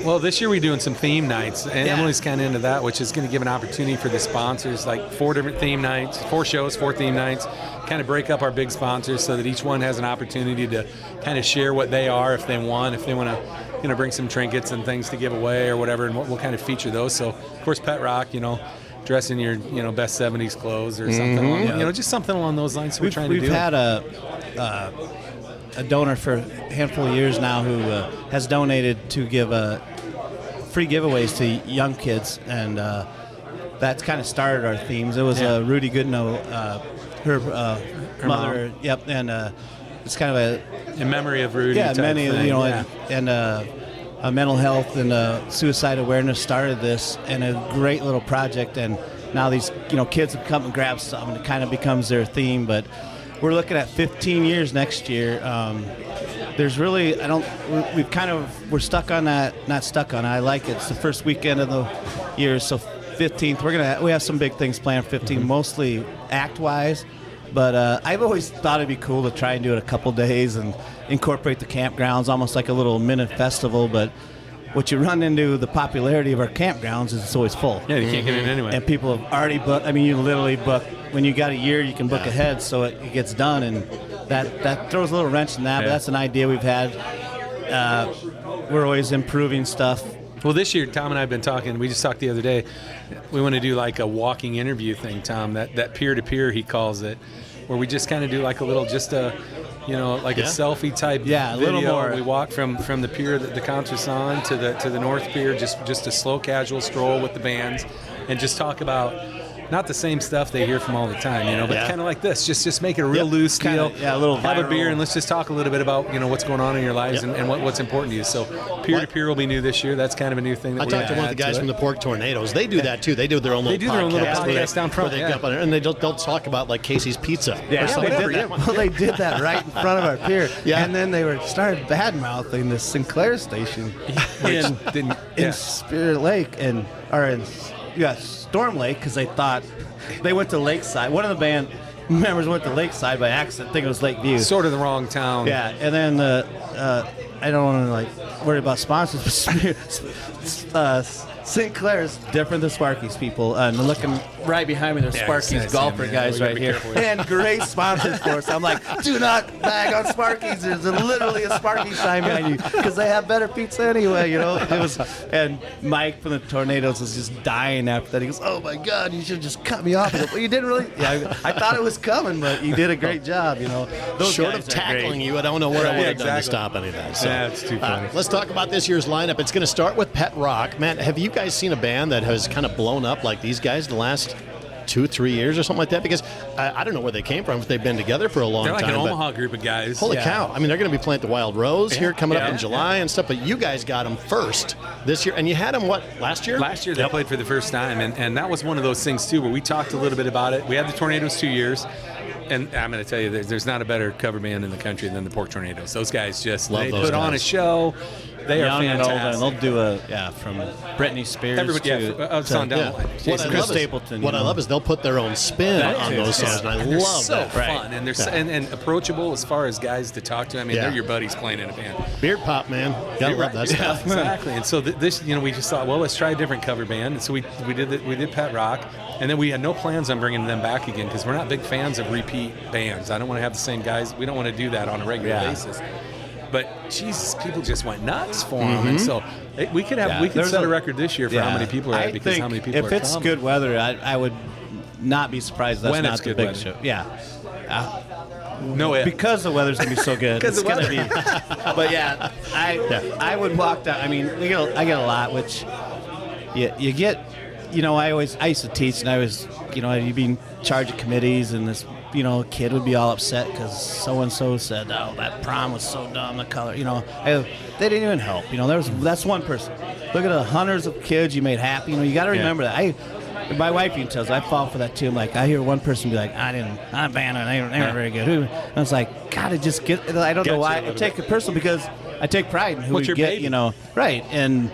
Well, this year we're doing some theme nights, and Emily's kind of into that, which is going to give an opportunity for the sponsors, like 4 different theme nights, 4 shows, 4 theme nights, kind of break up our big sponsors so that each one has an opportunity to kind of share what they are if they want to, bring some trinkets and things to give away or whatever, and we'll kind of feature those. So, of course, Pet Rock, dress in your, best 70s clothes or something, along, just something along those lines. So we're trying to do. We've had a donor for a handful of years now who has donated to give free giveaways to young kids, and that's kind of started our themes. It was Rudy Goodnow, her mother, mom. Yep, and it's kind of in memory of Rudy. Yeah, many, and mental health and suicide awareness started this, and a great little project. And now these kids have come and grab something. It kind of becomes their theme, but we're looking at 15 years next year. There's really we're stuck on that. Not stuck on it. I like it. It's the first weekend of the year, so 15th. We have some big things planned for 15th, mostly act-wise. But I've always thought it'd be cool to try and do it a couple days and incorporate the campgrounds, almost like a little mini festival. But what you run into, the popularity of our campgrounds is it's always full. Yeah, you can't get in anyway. And people have already booked. I mean, you literally book. When you got a year, you can book ahead, so it gets done. And that throws a little wrench in that, but that's an idea we've had. We're always improving stuff. Well, this year, Tom and I have been talking. We just talked the other day. We want to do like a walking interview thing, Tom. That peer-to-peer, he calls it, where we just kind of do like a little, just a, a selfie type video. A little more. We walk from the pier that the concert's on to the North Pier, just a slow, casual stroll with the bands, and just talk about not the same stuff they hear from all the time, but kind of like this. Just make it a real loose deal. A little have viral. a beer and let's just talk a little bit about what's going on in your lives and what's important to you. So peer-to-peer will be new this year. That's kind of a new thing. That I talked to one of the guys from the Pork Tornadoes. They do that too. They do their own little podcast down front. Where they up on there, and they'll talk about like Casey's Pizza. Yeah, so they did that right in front of our pier. Yeah. And then they started bad-mouthing the Sinclair station in Spirit Lake or in Storm Lake, because they thought they went to Lakeside. One of the band members went to Lakeside by accident, thinking it was Lakeview. Sort of the wrong town. Yeah, and then I don't want to worry about sponsors, but Sinclair's different than Sparky's people. And looking right behind me, there's Sparky's golfer guys right here. And great sponsors for us. I'm like, do not bag on Sparky's. There's literally a Sparky's sign behind you because they have better pizza anyway, And Mike from the Tornadoes was just dying after that. He goes, oh my God, you should have just cut me off. Well, you didn't really. Yeah, I thought it was coming, but you did a great job, Those Short of tackling you, I don't know what I would have done to stop any of that. So, it's too funny. Let's talk about this year's lineup. It's going to start with Pet Rock. Man, have you guys seen a band that has kind of blown up like these guys the last 2-3 years or something like that? Because I don't know where they came from, if they've been together for a long time. They're like an Omaha group of guys. Holy cow. I mean, they're going to be playing at the Wild Rose here coming up in July and stuff, but you guys got them first this year. And you had them, last year? Last year they played for the first time, and that was one of those things, too, where we talked a little bit about it. We had the Tornadoes 2 years. And I'm going to tell you, there's not a better cover band in the country than the Pork Tornadoes. Those guys they put on a show. They are fantastic. And they'll do from Britney Spears on down. Chris Stapleton. What I love is they'll put their own spin on those songs, and I love that. Fun, and they're and approachable as far as guys to talk to. I mean, they're your buddies playing in a band. Beard pop, man. Gotta love that stuff. Exactly. And so this, we just thought, well, let's try a different cover band. And so we did Pet Rock, and then we had no plans on bringing them back again because we're not big fans of repeat bands. I don't want to have the same guys. We don't want to do that on a regular basis. But Jesus, people just went nuts for them, and so we could set a record this year for how many people are at because how many people are coming. If it's good weather, I would not be surprised that's not the big show. Yeah. Because the weather's gonna be so good. It's gonna be. But I would walk down. I mean, I get a lot, which you get. I used to teach, and I was, you'd be in charge of committees, and this. A kid would be all upset because so-and-so said, oh, that prom was so dumb, the color. They didn't even help. That's one person. Look at the hundreds of kids you made happy. You got to remember that. My wife even tells, I fall for that too. I'm like, I hear one person be like, I'm a band, and they weren't very good. And I was like, God, I don't know why. I take it personal because I take pride in who we get, baby? Right. And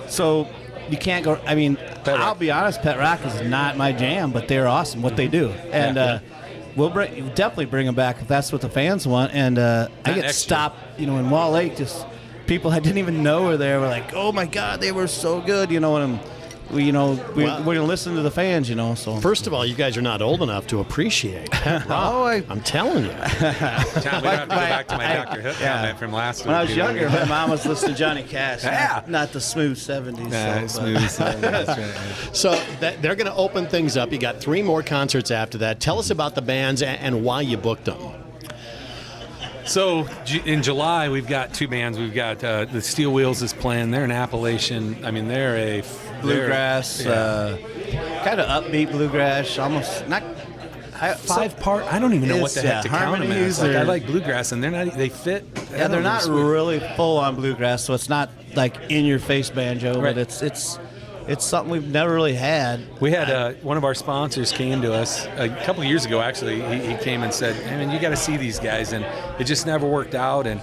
so you can't go, I'll be honest, Pet Rock is not my jam, but they're awesome, what they do. And, we'll definitely bring them back if that's what the fans want. And I get stopped, in Wall Lake, just people I didn't even know were there were like, oh my God, they were so good, and we're going to listen to the fans, So first of all, you guys are not old enough to appreciate Pet Rock. I'm telling you. Tom, we don't have to go back to my Dr. Hook comment from last week. When I was younger, my mom was listening to Johnny Cash, not the smooth 70s. Smooth 70s. That's right. So they're going to open things up. You got 3 more concerts after that. Tell us about the bands and why you booked them. So in July, we've got 2 bands. We've got the Steel Wheels is playing. They're an Appalachian. I mean, they're a bluegrass, kind of upbeat bluegrass, almost not 5-part. I don't even know what the heck to count them as. I like bluegrass, and they fit. Yeah, they're not really full on bluegrass, so it's not like in your face banjo, but it's something we've never really had. We had one of our sponsors came to us a couple of years ago. Actually, he came and said, "Man, you got to see these guys," and it just never worked out. And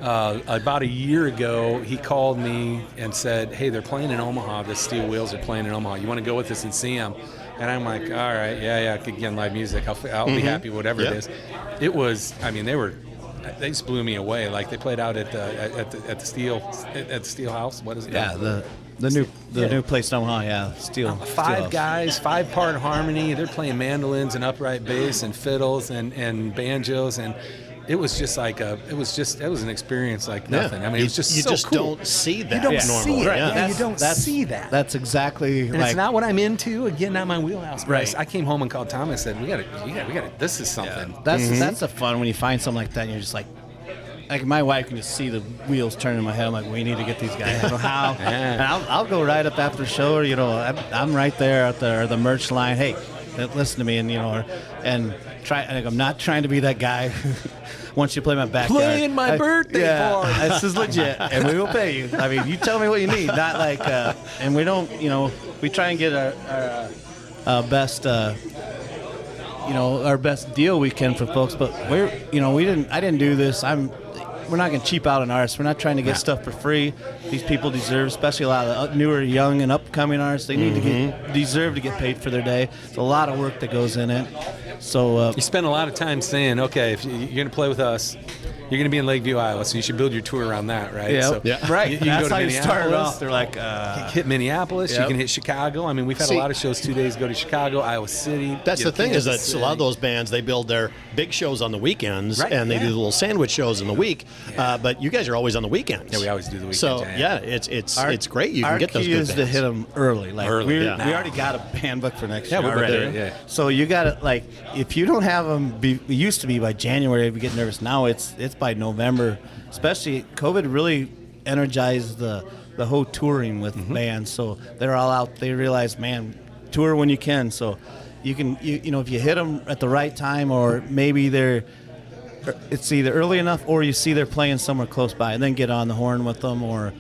about a year ago, he called me and said, "Hey, they're playing in Omaha. The Steel Wheels are playing in Omaha. You want to go with us and see them?" And I'm like, "All right, yeah, again, live music. I'll be happy, whatever it is." It was, I mean, they just blew me away. Like they played out at the Steel House. What is it? Yeah, the new place in Omaha. Yeah, Steel. Five guys, 5-part harmony. They're playing mandolins and upright bass and fiddles and banjos, and it was just like it was an experience like nothing. I mean, it was just you so just cool. don't see that. You don't normally. see it. Right. Yeah, you don't see that. That's exactly. And like, it's not what I'm into. Again, not my wheelhouse. But Right. I came home and called Tom and said, "We got to. This is something." That's the fun when you find something like that. And you're just like my wife can just see the wheels turning in my head. I'm like, we need to get these guys. I don't know how. And I'll go right up after the show, or I'm right there at the merch line. Hey, listen to me, and and try. I'm not trying to be that guy. Once you play my backyard, Playing my birthday party. This is legit, and we will pay you. I mean, you tell me what you need, not like. And we don't, we try and get our best. Our best deal we can for folks, but I didn't do this. We're not going to cheap out on artists. We're not trying to get stuff for free. These people deserve, especially a lot of newer, young, and upcoming artists. They need to deserve to get paid for their day. It's a lot of work that goes in it. So you spend a lot of time saying, okay, if you're going to play with us, you're going to be in Lakeview, Iowa, so you should build your tour around that, right? Yeah, so right. You can That's go to how you started Minneapolis. off. They're like, hit Minneapolis. Yep. You can hit Chicago. I mean, we've had a lot of shows 2 days ago to Chicago, Iowa City. That's the thing, is that Kansas a lot of City. those bands, they build their big shows on the weekends, Right, and they do the little sandwich shows in the week. But you guys are always on the weekends. Yeah, we always do the weekends. So yeah. it's great. You can our get those key good is bands. to hit them early. Like Early, we yeah. already got a band book for next Yeah, year we're already. there, yeah. So you got to, like, if you don't have them, it used to be by January, we get nervous. Now it's by November. Especially COVID really energized the whole touring with bands. So they're all out. They realize, man, tour when you can. So you can, if you hit them at the right time, or maybe it's either early enough, or you see they're playing somewhere close by, and then get on the horn with them. Or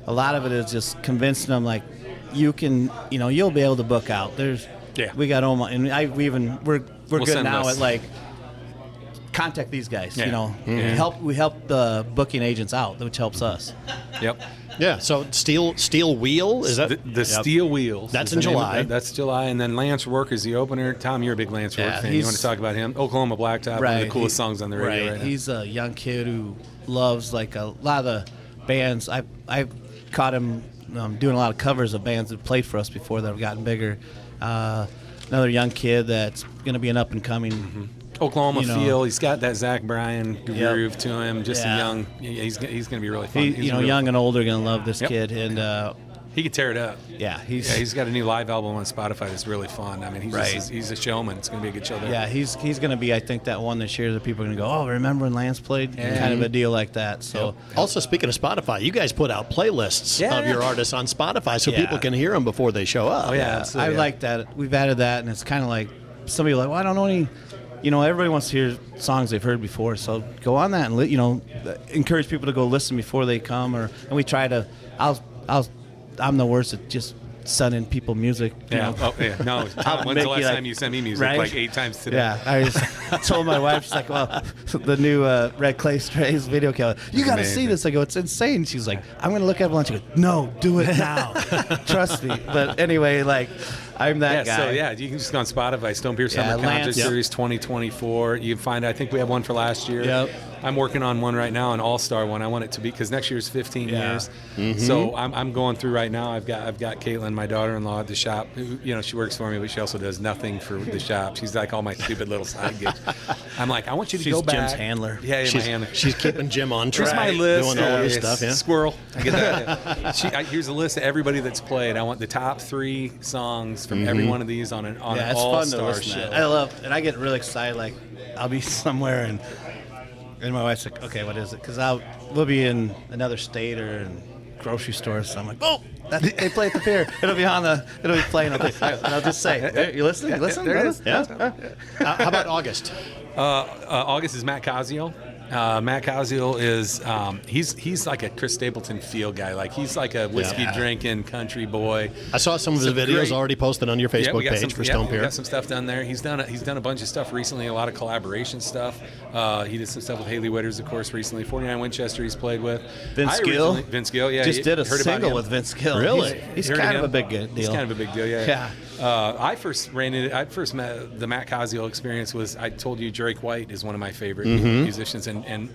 a lot of it is just convincing them, like, you can, you'll be able to book out. We got Omaha, and we're good send now us. at, like, contact these guys. Yeah. We help the booking agents out, which helps us. Yep. Yeah, so Steel Wheel, is that? The Steel Wheels? That's is in the name of July. That's July, and then Lance Rourke is the opener. Tom, you're a big Lance Rourke Yeah, fan. You want to talk about him? Oklahoma Blacktop, one of the coolest songs on the radio right now. He's a young kid who loves, like, a lot of the bands. I've caught him doing a lot of covers of bands that played for us before that have gotten bigger. Another young kid that's going to be an up and coming. Oklahoma feel. He's got that Zach Bryan groove to him. Just Yeah. a young. He's going to be really fun. He's Young really and old are going to love this Yep. kid, and He could tear it up. he's got a new live album on Spotify that's really fun. I mean, he's a showman. It's going to be a good show there. yeah, he's going to be, I think, that one this year that people are going to go, oh, remember when Lance played? Yeah. Kind of a deal like that. So Also, speaking of Spotify, you guys put out playlists Yeah. of your artists on Spotify so Yeah. people can hear them before they show up. Oh, yeah. Absolutely, I yeah. like that. We've added that, and it's kind of like somebody like, well, I don't know any. Everybody wants to hear songs they've heard before, so go on that and encourage people to go listen before they come. And we try to. I'm the worst at just sending people music. Yeah. Oh, yeah. No. Tom, when's the last time you sent me music? Right? Like 8 times today. Yeah. I just told my wife, she's like, well, the new Red Clay Strays video camera. You got to see Amazing. this. I go, it's insane. She's like, I'm going to look at it. She goes, no, do it now. Trust me. But anyway, like, I'm that guy. So you can just go on Spotify, Stone Pier Summer Concert Lance. Series 2024. You can find, I think we have one for last year. Yep. I'm working on one right now, an all-star one. I want it to be, because next year's 15 years. So I'm going through right now. I've got Caitlin, my daughter-in-law, at the shop. Who, she works for me, but she also does nothing for the shop. She's like all my stupid little side gigs. I'm like, I want you to go back. Jim's handler. Yeah, my handler. She's keeping Jim on track. Here's my list. Doing all of his stuff, yeah. Squirrel. I get that. Here's a list of everybody that's played. I want the top 3 songs from every one of these on an it's fun to all-star listen to show. that. I love, and I get really excited. Like, I'll be somewhere and my wife's like, okay, what is it? Because we'll be in another state or in grocery store. So I'm like, oh, they play at the Pier. It'll be playing. And I'll just say, hey, you listening? Listen. There it is. Yeah. How about August? August is Matt Casio. Matt Cosiel is he's like a Chris Stapleton feel guy. Like he's like a whiskey drinking country boy. I saw some of his videos already posted on your Facebook page for Stone Pier. We got some stuff done there. He's done a bunch of stuff recently, a lot of collaboration stuff. He did some stuff with Haley Witters, of course, recently. 49 Winchester he's played with. Vince Gill, yeah. Just did a single with Vince Gill. Really? He's kind of a big deal. He's kind of a big deal, yeah. I first met the Matt Cosiel experience was, I told you, Drake White is one of my favorite musicians, and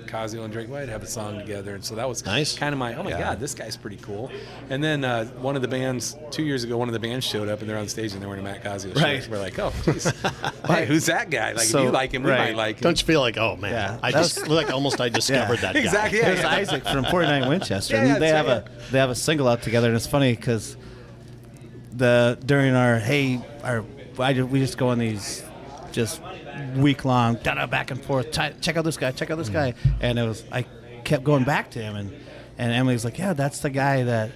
Cosiel and Drake White have a song together, and so that was nice. Kind of my, oh my God, this guy's pretty cool. And then one of the bands, 2 years ago, one of the bands showed up and they're on stage and they're wearing a Matt Cosiel shirt. We're like, oh, geez. Hey, who's that guy? Like, if you like him, we might like him. Don't you feel like, oh man, I just like almost I discovered that guy. Exactly. There's Isaac from 49 Winchester. And they have a single out together, and it's funny because during we just go on these just week-long back and forth, check out this guy, and I kept going back to him, and Emily's like, yeah, that's the guy that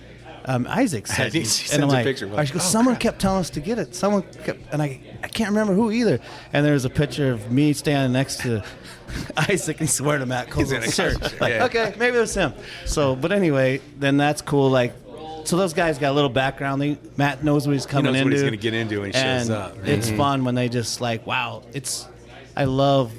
Isaac said. And I'm like, someone kept telling us to get it. Someone kept, and I can't remember who either. And there's a picture of me standing next to Isaac, and he's wearing a Matt Cosiel shirt. Like, okay, maybe it was him. So, but anyway, then that's cool. Like, so those guys got a little background. Matt knows what he's coming into. He knows what he's going to get into when he shows up. It's fun when they just like, wow. I love.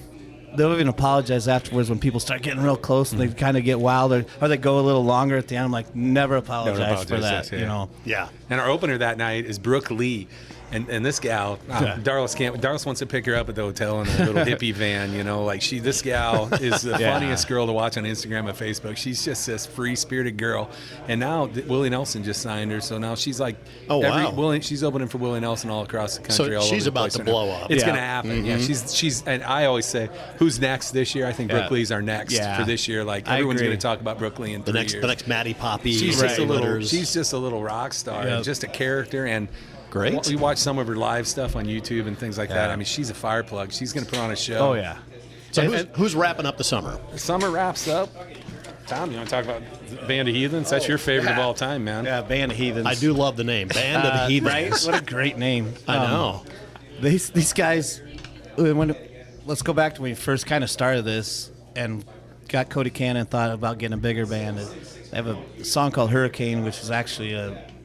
They'll even apologize afterwards when people start getting real close and they kind of get wild, or they go a little longer at the end. I'm like, never apologize for that. You know. Yeah. And our opener that night is Brooke Lee. And this gal, Darlis wants to pick her up at the hotel in a little hippie van, you know, like this gal is the funniest girl to watch on Instagram and Facebook. She's just this free-spirited girl. And now Willie Nelson just signed her, so now she's like, she's opening for Willie Nelson all across the country. So she's about to blow up. It's going to happen. Yeah, she's, and I always say, who's next this year? I think Brooke Lee's our next for this year. Like everyone's going to talk about Brooke Lee in 3 years. The next Maddie Poppy. She's just a little rock star, and just a character. And great. We watch some of her live stuff on YouTube and things like that. I mean, she's a fire plug. She's going to put on a show. Oh, yeah. So who's wrapping up the summer? Summer wraps up. Tom, you want to talk about Band of Heathens? That's your favorite of all time, man. Yeah, Band of Heathens. I do love the name. Band of Heathens. Right? What a great name. I know. These guys, let's go back to when we first kind of started this and got Cody Cannon, thought about getting a bigger band. They have a song called Hurricane, which is actually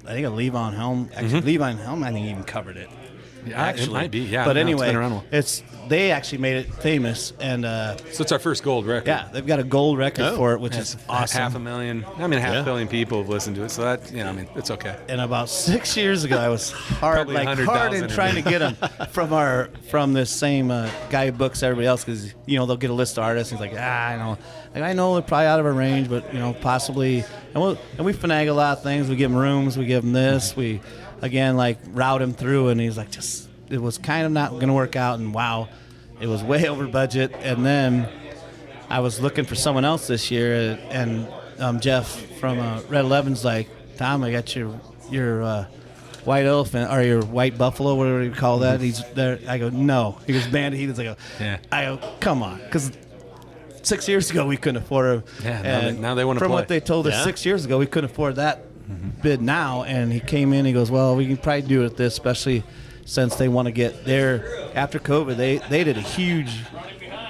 I think a Levon Helm. Actually, Levon Helm, I think, even covered it. Yeah, actually, it might be. Yeah, but anyway, it's been around they actually made it famous, and so it's our first gold record. Yeah, they've got a gold record for it, which is awesome. 500,000. I mean, half a billion people have listened to it, so that I mean, it's okay. And about 6 years ago, I was hard in trying to get them from this same guy who books everybody else, because they'll get a list of artists. And he's like, I know. Like, I know they're probably out of our range, but possibly. And we finagle a lot of things. We give them rooms. We give them this. We again route him through, and he's like, it was kind of not going to work out. And wow, it was way over budget. And then I was looking for someone else this year, and Jeff from Red 11's like, Tom, I got your white elephant or your white buffalo, whatever you call that. He's there. I go, no. He goes, Band of Heathens. I go, come on, because 6 years ago we couldn't afford him. Yeah, now they want to play. From what they told us 6 years ago, we couldn't afford that bid now. And he came in. He goes, well, we can probably do it at this, especially since they want to get there after COVID. They did a huge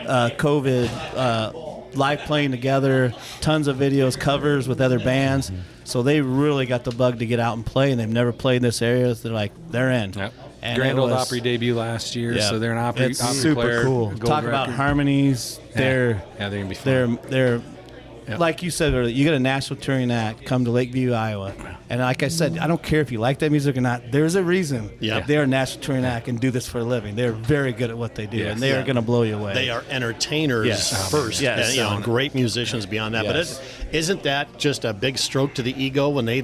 COVID live playing together, tons of videos, covers with other bands. So they really got the bug to get out and play, and they've never played in this area. So they're in. Yep. And Grand Ole Opry debut last year, so they're an Opry. It's super player, cool. Talk about harmonies. They're gonna be fun. They're like you said earlier. You get a national touring act, come to Lakeview, Iowa, and like I said, I don't care if you like that music or not. There's a reason they're a national touring act and do this for a living. They're very good at what they do, and they are going to blow you away. They are entertainers first, and, great musicians beyond that. But isn't that just a big stroke to the ego when they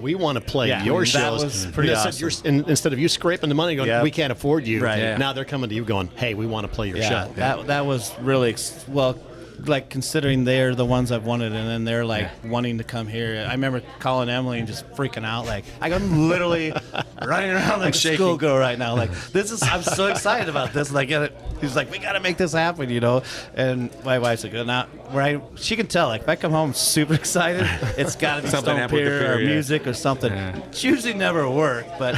we want to play your shows? That was pretty awesome. Instead of you scraping the money going, we can't afford you. Right. Now they're coming to you going, hey, we want to play your show. That was really considering they're the ones I've wanted, and then they're wanting to come here. I remember calling Emily and just freaking out. I'm literally running around like a schoolgirl right now. I'm so excited about this. He's like, we got to make this happen, And my wife's like, she can tell. If I come home super excited, it's got to be Stone Pier or music or something. Yeah. It's usually never work, but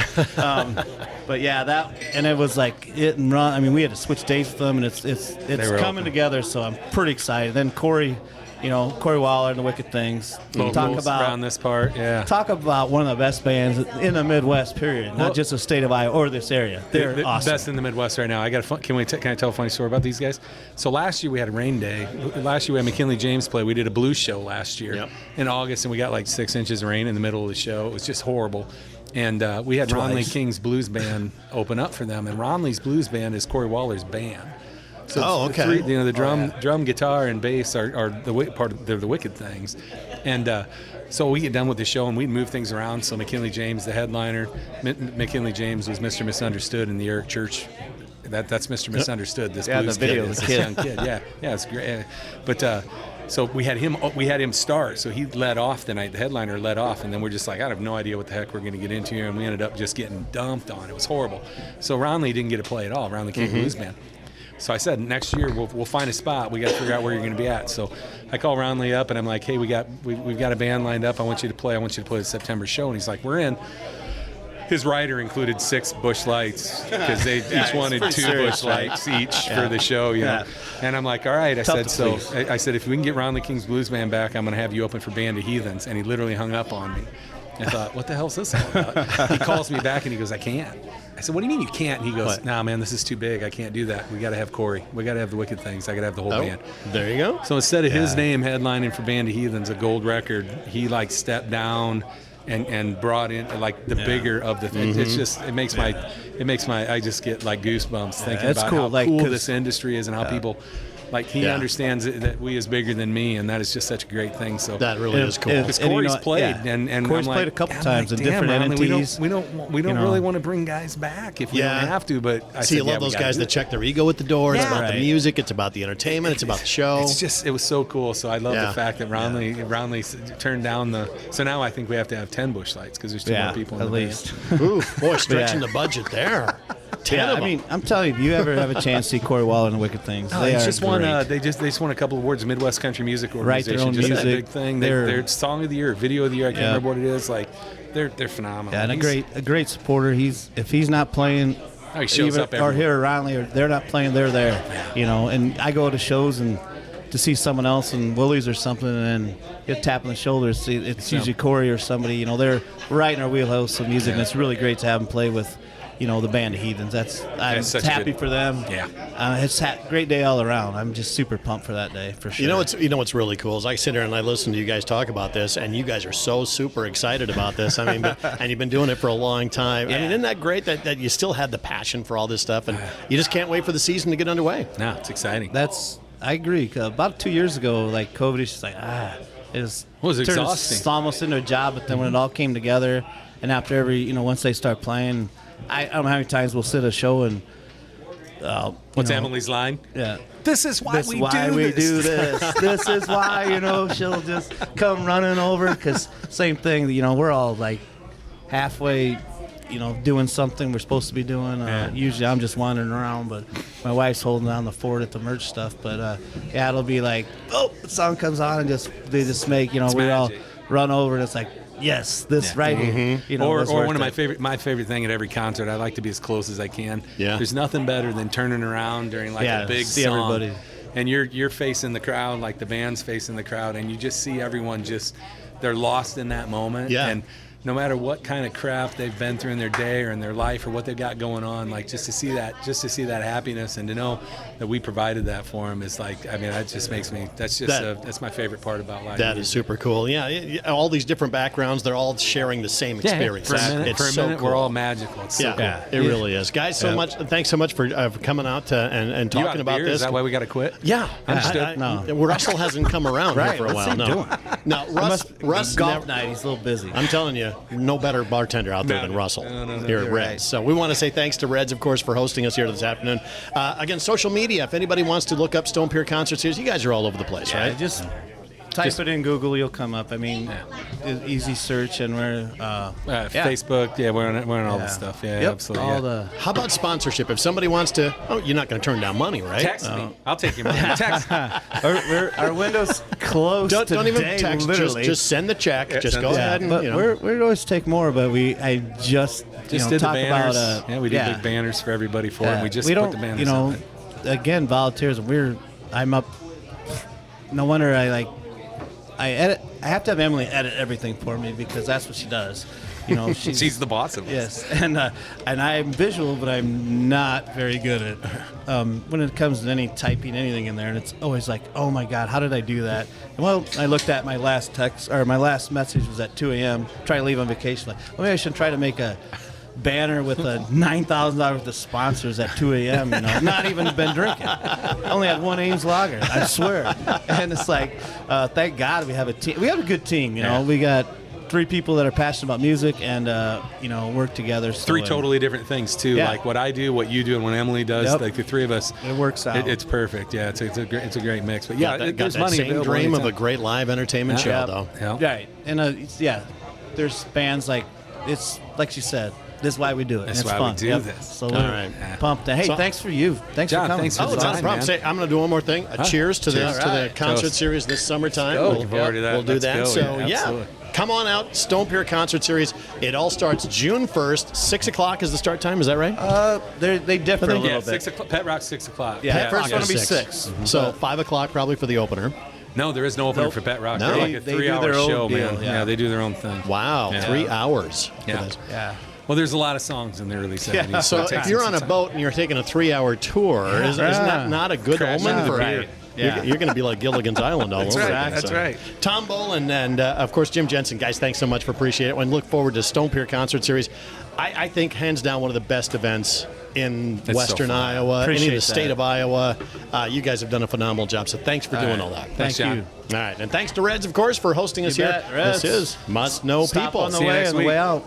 and it was hit and run. I mean, we had to switch dates with them, and it's coming together. So I'm pretty excited excited. Then Corey Waller and the Wicked Things. Locals around this part, yeah. Talk about one of the best bands in the Midwest, period. Not just the state of Iowa or this area. They're awesome. Best in the Midwest right now. Can I tell a funny story about these guys? So last year we had a rain day. Last year we had McKinley James play. We did a blues show last year in August, and we got like 6 inches of rain in the middle of the show. It was just horrible. And we had Ron Lee King's blues band open up for them. And Ron Lee's blues band is Corey Waller's band. So okay. The drum, guitar, and bass are the Wicked Things, and so we get done with the show and we'd move things around. So McKinley James, the headliner, McKinley James was Mr. Misunderstood in the Eric Church. That's Mr. Misunderstood. This blues the video kid, of the this kid. young kid. Yeah, it's great. But so we had him start. So he led off the night. The headliner led off, and then we're just like, I have no idea what the heck we're going to get into here, and we ended up just getting dumped on. It was horrible. So Ron Lee didn't get to play at all. Ron Lee King Blues Band. So I said, next year we'll find a spot. We got to figure out where you're going to be at. So I call Ron Lee up and I'm like, hey, we've got a band lined up. I want you to play the September show. And he's like, we're in. His rider included 6 Busch Lights because they each wanted 2 Busch Lights each for the show, you know. And I'm like, all right. I said, if we can get Ron Lee King's Blues Band back, I'm going to have you open for Band of Heathens. And he literally hung up on me. I thought, what the hell is this all about? He calls me back and he goes, I can't. I said, what do you mean you can't? And he goes, nah, man, this is too big. I can't do that. We got to have Corey. We got to have the Wicked Things. I got to have the whole band. There you go. So instead of his name headlining for Band of Heathens, a gold record, he like stepped down and brought in like the bigger of the things. It's just it makes my I just get like goosebumps thinking about how cool this industry is and how people. Like he understands that we is bigger than me, and that is just such a great thing. So that really is cool. Because Corey's played, and Corey's played a couple times in different entities. We don't really want to bring guys back if we don't have to. But I see, you love those guys that check their ego at the door. It's about the music. It's about the entertainment. It's about the show. It was so cool. So I love the fact that Ron Lee turned down the. So now I think we have to have 10 Busch Lights because there's 2 more people in the least. Ooh, boy, stretching the budget there. I mean, I'm telling you, if you ever have a chance to see Corey Waller and the Wicked Things, they just won. They just won a couple of awards. Midwest Country Music Organization. Write their own just music. A big thing. They're Song of the Year, Video of the Year. I can't remember what it is. Like they're phenomenal. Yeah, and a great supporter. If he's not playing, he shows up or here around or they're not playing, they're there. You know, and I go to shows and to see someone else in Willie's or something, and then get tapping the shoulders. It's usually Corey or somebody. You know, they're right in our wheelhouse of music, and it's really great to have them play with. You know, the Band of Heathens. I'm happy for them. Yeah. It's a great day all around. I'm just super pumped for that day, for sure. You know what's really cool is I sit here and I listen to you guys talk about this, and you guys are so super excited about this. I mean, and you've been doing it for a long time. I mean, isn't that great that you still have the passion for all this stuff, and you just can't wait for the season to get underway? No, it's exciting. I agree. About 2 years ago, like COVID, it's just like, it was exhausting. It's almost into a job, but then when it all came together, and after every, once they start playing, I don't know how many times we'll sit at a show and what's Emily's line? Yeah. This is why we do this. This is why, she'll just come running over because same thing, we're all like halfway, doing something we're supposed to be doing. Usually I'm just wandering around, but my wife's holding down the fort at the merch stuff. But it'll be like, the song comes on and they just make, we all run over and it's like, yes, this right here. Or one of my favorite thing at every concert. I like to be as close as I can. Yeah. There's nothing better than turning around during like a big see song, everybody. and you're facing the crowd, like the band's facing the crowd, and you just see everyone they're lost in that moment. Yeah. And no matter what kind of crap they've been through in their day or in their life or what they've got going on, like just to see that happiness and to know that we provided that for them is like, I mean, that just makes me, that's my favorite part about life. That is super cool. Yeah, all these different backgrounds, they're all sharing the same experience. For a minute, cool. We're all magical. It's so cool. It really is. Guys, thanks so much for coming out and talking about this. Is that why we got to quit? Yeah. No. Russell hasn't come around here for a while. What's he doing? No, Russ golf night, he's a little busy. I'm telling you, no better bartender out there than Russell here at Reds. Right. So we want to say thanks to Reds, of course, for hosting us here this afternoon. Again, social media, if anybody wants to look up Stone Pier Concert Series, you guys are all over the place, right? Just type it in Google, you'll come up. I mean, easy search, and we're Facebook. Yeah, we're on all the stuff. Yeah, absolutely. How about sponsorship? If somebody wants to, you're not going to turn down money, right? Text me. I'll take your money. Text me. Our window's close. Don't even text. Literally. Just send the check. Just go ahead and. But we'd always take more. But I just did talk the banners. About we did big banners for everybody for it. We just put the banners on it. Again, volunteers. I'm up no wonder I edit. I have to have Emily edit everything for me because that's what she does. You know, She's the boss of us. Yes, and I'm visual, but I'm not very good at when it comes to any typing anything in there, and it's always like, oh my God, how did I do that? And well, I looked at my last text, or my last message was at 2 a.m. Trying to leave on vacation. Like, well, maybe I should try to make a banner with $9,000 worth of sponsors at 2 a.m. You know, not even been drinking. I only had one Ames lager, I swear. And it's like, thank God we have a team. We have a good team. You know, we got 3 people that are passionate about music and you know, work together. 3 totally different things too. Yeah. Like what I do, what you do, and what Emily does. Yep. Like the 3 of us, it works out. It's perfect. Yeah, it's a great mix. But yeah, got there's that money same available dream of anytime. a great live entertainment show, Yeah. though. Yeah. Right, and there's bands like it's like you said. This is why we do it. That's and it's why fun. we do this. So All we're right. pumped. Hey, So- thanks for you. Thanks John, for coming. thanks for Oh, the it's not a time, problem. man. Say, I'm going to do one more thing. Cheers to the Cheers. to the All right. concert Toast. series this summertime. go. Looking forward to that. We'll do Let's that. go. So Yeah, yeah, absolutely. come on out. Stone Pier Concert Series. It all starts June 1st. 6 o'clock is the start time. Is that right? They differ a little Yeah, bit. 6 o'clock. Pet Rock's 6 o'clock. Yeah, first Rock one is will be 6. 6. So 5 o'clock probably for the opener. No, there is no opener Nope. for Pet Rock. No. They're like a They do 3-hour their own show, deal, man. yeah. They do their own thing. Wow, Yeah. 3 hours. for Yeah. this. Yeah. Well, there's a lot of songs in the early 70s. So it takes if you're some on a time. boat and you're taking a 3-hour tour, isn't that not a good Crash omen into for? the pier. Yeah. You're going to be like Gilligan's Island all That's over right, again. that's right. Tom Bolan and, of course, Jim Jensen. Guys, thanks so much for appreciate it. And look forward to Stone Pier Concert Series. I think, hands down, one of the best events in so Western fun. Iowa, any of Appreciate the state that. of Iowa. You guys have done a phenomenal job, so thanks for doing all that. Thanks, Thank John. you. All right, and thanks to Reds, of course, for hosting us You here. bet, Reds. This is Must Know Stop People. on the See you way next on the week. way out.